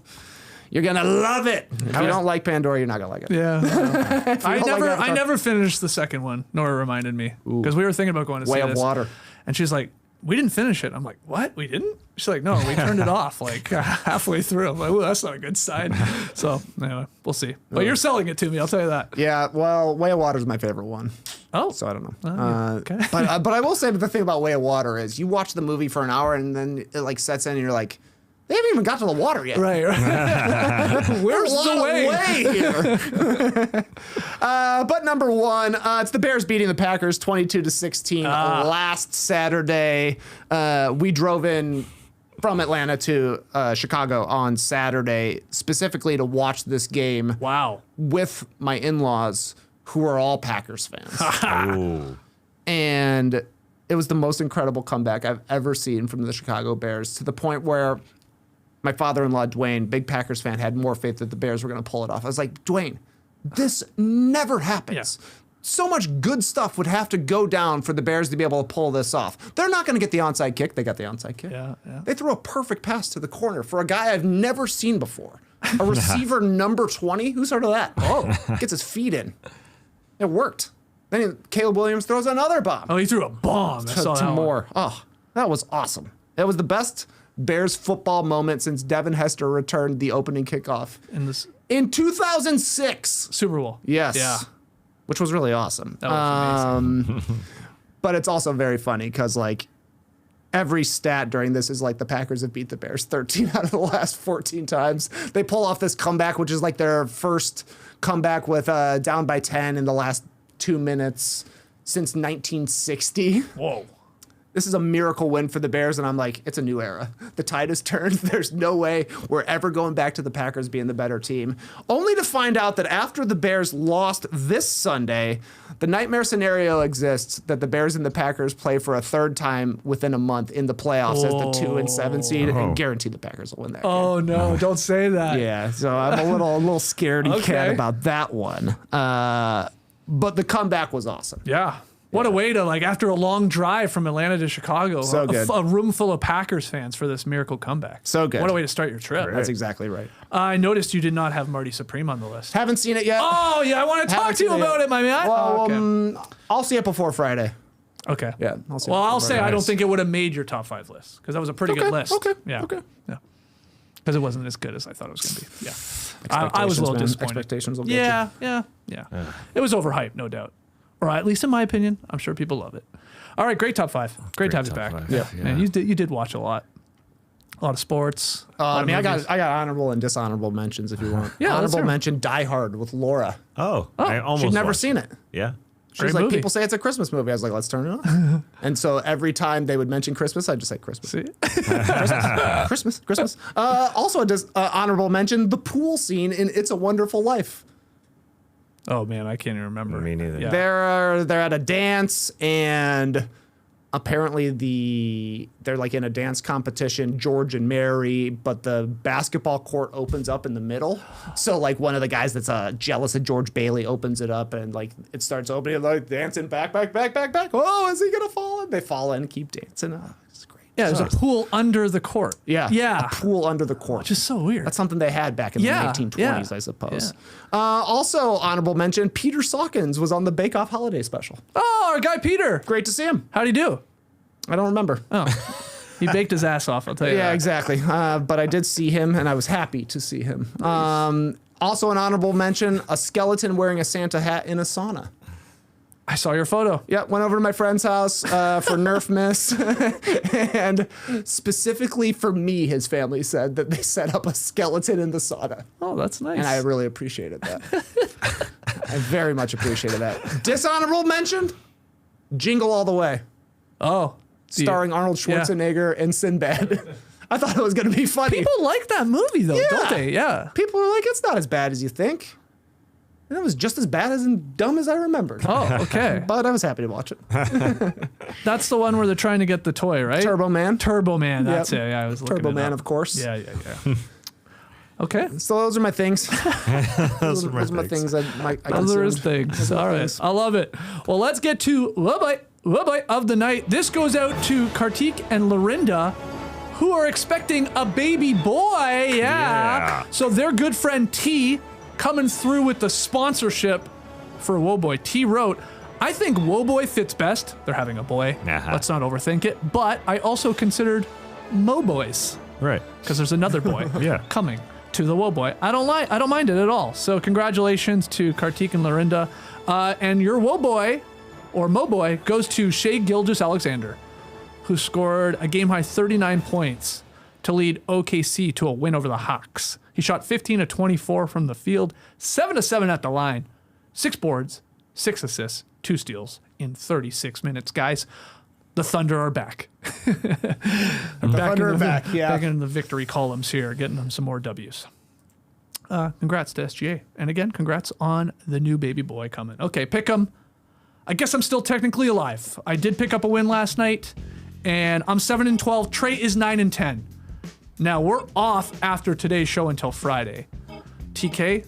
you're gonna love it. If you don't like Pandora, you're not gonna like it. Yeah. I don't like Avatar- never finished the second one. Nora reminded me because we were thinking about going to Way see of this. Water. And she's like, "We didn't finish it." I'm like, "What? We didn't?" She's like, "No, we turned it off like halfway through." I'm like, "Well, that's not a good sign." So anyway, we'll see. But you're selling it to me. I'll tell you that. Yeah, well, Way of Water is my favorite one. Oh, So I don't know. okay. But I will say that the thing about Way of Water is you watch the movie for an hour and then it like sets in and you're like, They haven't even got to the water yet. Right. Where's the way? Here. But number one, it's the Bears beating the Packers 22-16 last Saturday. We drove in from Atlanta to Chicago on Saturday specifically to watch this game. Wow. With my in-laws, who are all Packers fans. And it was the most incredible comeback I've ever seen from the Chicago Bears, to the point where my father-in-law, Dwayne, big Packers fan, had more faith that the Bears were going to pull it off. I was like, Dwayne, this never happens. Yeah. So much good stuff would have to go down for the Bears to be able to pull this off. They're not going to get the onside kick. They got the onside kick. Yeah. They threw a perfect pass to the corner for a guy I've never seen before. A receiver number 20? Who's heard of that? Oh, gets his feet in. It worked. Then Caleb Williams throws another bomb. Oh, he threw a bomb. I saw that one. More. Oh, that was awesome. That was the best Bears football moment since Devin Hester returned the opening kickoff in 2006. Super Bowl. Yes. Yeah. Which was really awesome. That was amazing. But it's also very funny because, like, every stat during this is like the Packers have beat the Bears 13 out of the last 14 times. They pull off this comeback, which is like their first comeback with down by 10 in the last 2 minutes since 1960. Whoa. This is a miracle win for the Bears, and I'm like, it's a new era. The tide has turned. There's no way we're ever going back to the Packers being the better team. Only to find out that after the Bears lost this Sunday, the nightmare scenario exists that the Bears and the Packers play for a third time within a month in the playoffs as the 2 and 7 seed, and guarantee the Packers will win that game. Oh, no, don't say that. Yeah, so I'm a little scaredy cat about that one. But the comeback was awesome. Yeah. What a way to, like, after a long drive from Atlanta to Chicago, So good. a room full of Packers fans for this miracle comeback. So good. What a way to start your trip. That's exactly right. I noticed you did not have Marty Supreme on the list. Haven't seen it yet. Oh, yeah, I want to talk to you about it, my man. Well, okay. I'll see it before Friday. Okay. Yeah. I'll see Well, it I'll before say Friday. I don't think it would have made your top 5 list, because that was a pretty good list. Okay. Yeah. Okay. Yeah. Because it wasn't as good as I thought it was going to be. Yeah. I was a little disappointed. Expectations will get you. Yeah. It was overhyped, no doubt. Or at least in my opinion. I'm sure people love it. All right, great top 5. Great to have you back. Yeah. Man, you did watch a lot. A lot of sports. I got honorable and dishonorable mentions if you want. Yeah, let's honorable hear 'em. mention Die Hard with Laura. I almost She'd never watched seen it. Yeah. She's Great like, movie. people say it's a Christmas movie. I was like, let's turn it on. And so every time they would mention Christmas, I'd just say Christmas. See? Christmas. Also, honorable mention, the pool scene in It's a Wonderful Life. Oh man, I can't even remember. Me neither. Yeah. They're at a dance, and apparently they're like in a dance competition, George and Mary, but the basketball court opens up in the middle. So like one of the guys that's jealous of George Bailey opens it up, and like it starts opening, like dancing back. Oh, is he gonna fall in? They fall in, keep dancing. Oh, it's great. Yeah, there's a pool under the court. Yeah. Yeah. A pool under the court. Which is so weird. That's something they had back in the 1920s, I suppose. Also, honorable mention, Peter Sawkins was on the Bake Off holiday special. Oh, our guy Peter. Great to see him. How'd he do? I don't remember. Oh. He baked his ass off, I'll tell you Yeah, that. exactly. But I did see him, and I was happy to see him. Also, an honorable mention, a skeleton wearing a Santa hat in a sauna. I saw your photo. Yeah, went over to my friend's house for Nerf Miss. And specifically for me, his family said that they set up a skeleton in the sauna. Oh, that's nice. And I really appreciated that. I very much appreciated that. Dishonorable mention, Jingle All the Way. Oh. Starring Arnold Schwarzenegger and Sinbad. I thought it was going to be funny. People like that movie, though, don't they? Yeah. People are like, it's not as bad as you think. And it was just as bad as and dumb as I remembered. Oh, okay. But I was happy to watch it. That's the one where they're trying to get the toy, right? Turbo Man. Turbo Man, that's Yep. it. Yeah, I was looking Turbo it Man, up. of course. Yeah. Okay. So those are my things. Those are my things. I Those are his consumed. things. All right. I love it. Well, let's get to Webite of the night. This goes out to Kartik and Lorinda, who are expecting a baby boy. Yeah. So their good friend T coming through with the sponsorship for Woboy. T wrote, I think Woboy fits best. They're having a boy. Let's not overthink it. But I also considered Moboys. Right. Because there's another boy Yeah. coming to the Woboy. I don't mind it at all. So congratulations to Kartik and Lorinda. And your Woboy or Moboy goes to Shai Gilgeous-Alexander, who scored a game high 39 points to lead OKC to a win over the Hawks. He shot 15 of 24 from the field, 7 of 7 at the line, 6 boards, 6 assists, 2 steals in 36 minutes. Guys, the Thunder are back. Back in the victory columns here, getting them some more W's. Congrats to SGA. And again, congrats on the new baby boy coming. Okay, pick 'em. I guess I'm still technically alive. I did pick up a win last night, and I'm 7-12. Trey is 9-10. Now, we're off after today's show until Friday. TK,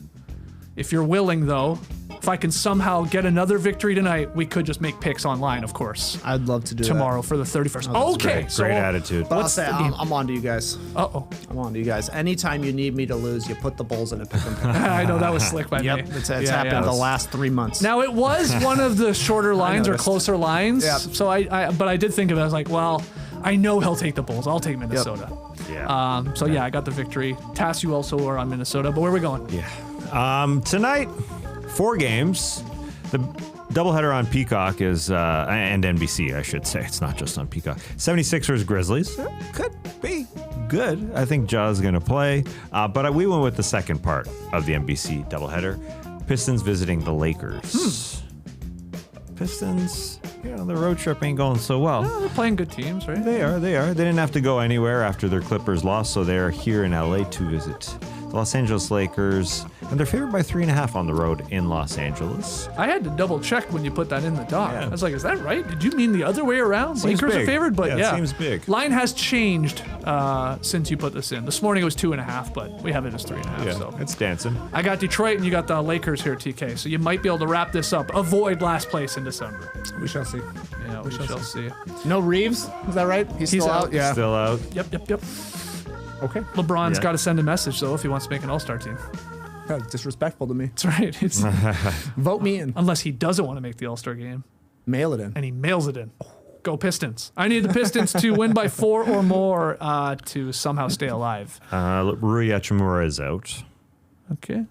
if you're willing, though, if I can somehow get another victory tonight, we could just make picks online, of course. I'd love to do tomorrow for the 31st. Okay. Great attitude. But I'll say, I'm on to you guys. Uh-oh. I'm on to you guys. Anytime you need me to lose, you put the Bulls in a pick 'em. I know that was slick by me. It's happened the last 3 months. Now, it was one of the shorter lines or noticed. closer lines. Yep. So but I did think of it. I was like, well, I know he'll take the Bulls. I'll take Minnesota. Yeah. So yeah, I got the victory. Tass, you also are on Minnesota, but where are we going? Yeah. Tonight, 4 games. The doubleheader on Peacock is, and NBC, I should say. It's not just on Peacock. 76ers Grizzlies. Could be good. I think Ja's going to play. But we went with the second part of the NBC doubleheader. Pistons visiting the Lakers. Pistons, the road trip ain't going so well. Oh, they're playing good teams, right? They are. They didn't have to go anywhere after their Clippers lost, so they're here in LA to visit the Los Angeles Lakers, and they're favored by 3.5 on the road in Los Angeles. I had to double check when you put that in the doc. Yeah. I was like, is that right? Did you mean the other way around? Seems Lakers big. are favored, but Yeah, it seems big. Line has changed since you put this in. This morning it was 2.5, but we have it as 3.5. Yeah, So it's dancing. I got Detroit and you got the Lakers here, TK. So you might be able to wrap this up. Avoid last place in December. We shall see. Yeah, we shall see. No Reeves? Is that right? He's still out? Yeah. Still out. Yep. Okay. LeBron's Yeah. got to send a message, though, if he wants to make an all-star team. That's disrespectful to me. That's right. It's, Vote me in. unless he doesn't want to make the all-star game, Mail it in. and he mails it in. Go Pistons. I need the Pistons to win by 4 or more to somehow stay alive. Rui Hachimura is out. Okay.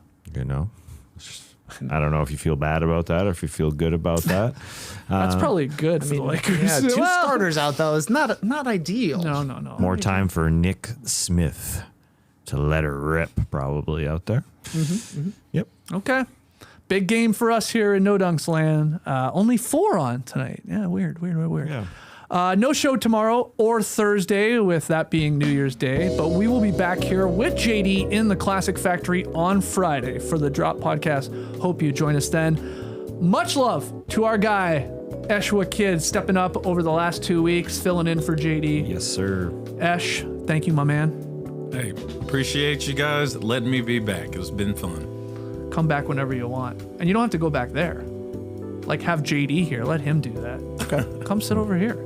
I don't know if you feel bad about that or if you feel good about that. That's probably good for the Lakers. Yeah, 2 Well, starters out, though, is not ideal. No. More time for Nick Smith to let her rip, probably out there. Yep. Okay. Big game for us here in No Dunks Land. Only 4 on tonight. Yeah, weird. Yeah. No show tomorrow or Thursday, with that being New Year's Day, but we will be back here with JD in the Classic Factory on Friday for the Drop Podcast. Hope you join us then. Much love to our guy, Eshwa Kid, stepping up over the last 2 weeks, filling in for JD. Yes, sir. Esh, thank you, my man. Hey, appreciate you guys letting me be back. It's been fun. Come back whenever you want. And you don't have to go back there. Like, have JD here. Let him do that. Okay. Come sit over here.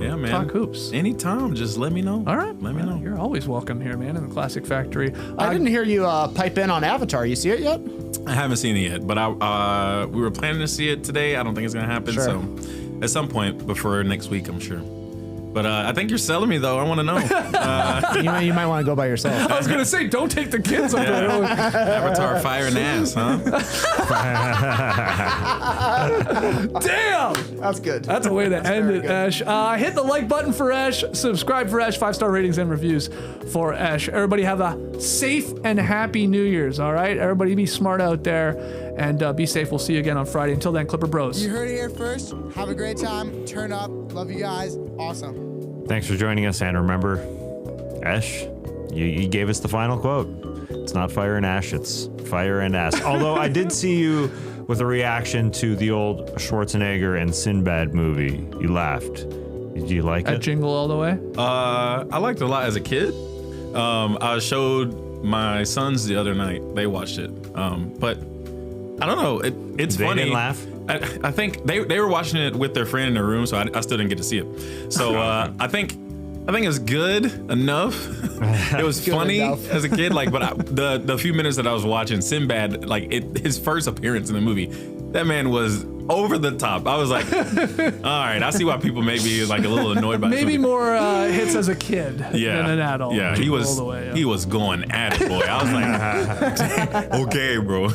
Yeah, man. Talk hoops. Anytime, just let me know. All right. Let me know. You're always welcome here, man, in the Classic Factory. I didn't hear you pipe in on Avatar. You see it yet? I haven't seen it yet, but we were planning to see it today. I don't think it's gonna happen. Sure. So at some point before next week, I'm sure. But I think you're selling me, though. I want to know. You might want to go by yourself. I was going to say, don't take the kids up there. Avatar fire and ass, huh? Damn! That's good. That's a way to end it, good. Ash. Hit the like button for Ash. Subscribe for Ash. 5-star ratings and reviews for Ash. Everybody have a safe and happy New Year's, all right? Everybody be smart out there and be safe. We'll see you again on Friday. Until then, Clipper Bros. You heard it here first. Have a great time. Turn up. Love you guys. Awesome. Thanks for joining us, and remember, Ash, you gave us the final quote. It's not fire and ash, it's fire and ass. Although I did see you with a reaction to the old Schwarzenegger and Sinbad movie. You laughed. Did you like At it? Jingle All the Way. I liked it a lot as a kid. I showed my sons the other night. They watched it. But I don't know. It's They funny. didn't laugh? I think they were watching it with their friend in their room, so I still didn't get to see it. So I think it's good enough. It was funny enough. as a kid, the few minutes that I was watching Sinbad, his first appearance in the movie, that man was over the top. I was like, all right, I see why people may be like a little annoyed by Maybe this. more hits as a kid than an adult. Yeah, he was he was going at it, boy. I was like, okay, bro. I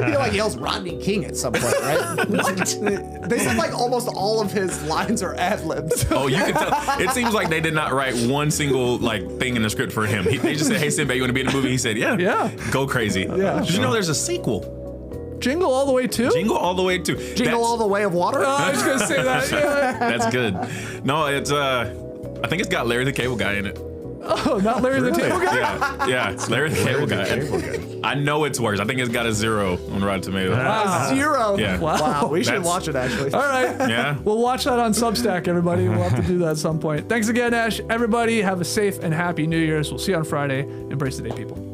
feel like he yells Rodney King at some point, right? What? They said like almost all of his lines are ad-libs. Oh, you can tell. It seems like they did not write one single like thing in the script for him. They just said, "Hey, Sinbad, you want to be in the movie?" He said, "Yeah, Yeah. go crazy." Yeah. Did you know there's a sequel? Jingle All the Way too? Jingle All the Way too. Jingle All the Way of Water? Oh, I was going to say that. Yeah. That's good. No, it's I think it's got Larry the Cable Guy in it. Oh, not Larry the Table Guy? Yeah, it's Larry the Cable Guy. I know it's worse. I think it's got a 0 on Rotten Tomatoes. 0. Yeah. Wow, we should That's- watch it actually. All right. Yeah. We'll watch that on Substack, everybody. We'll have to do that at some point. Thanks again, Ash. Everybody, have a safe and happy New Year's. We'll see you on Friday. Embrace the day, people.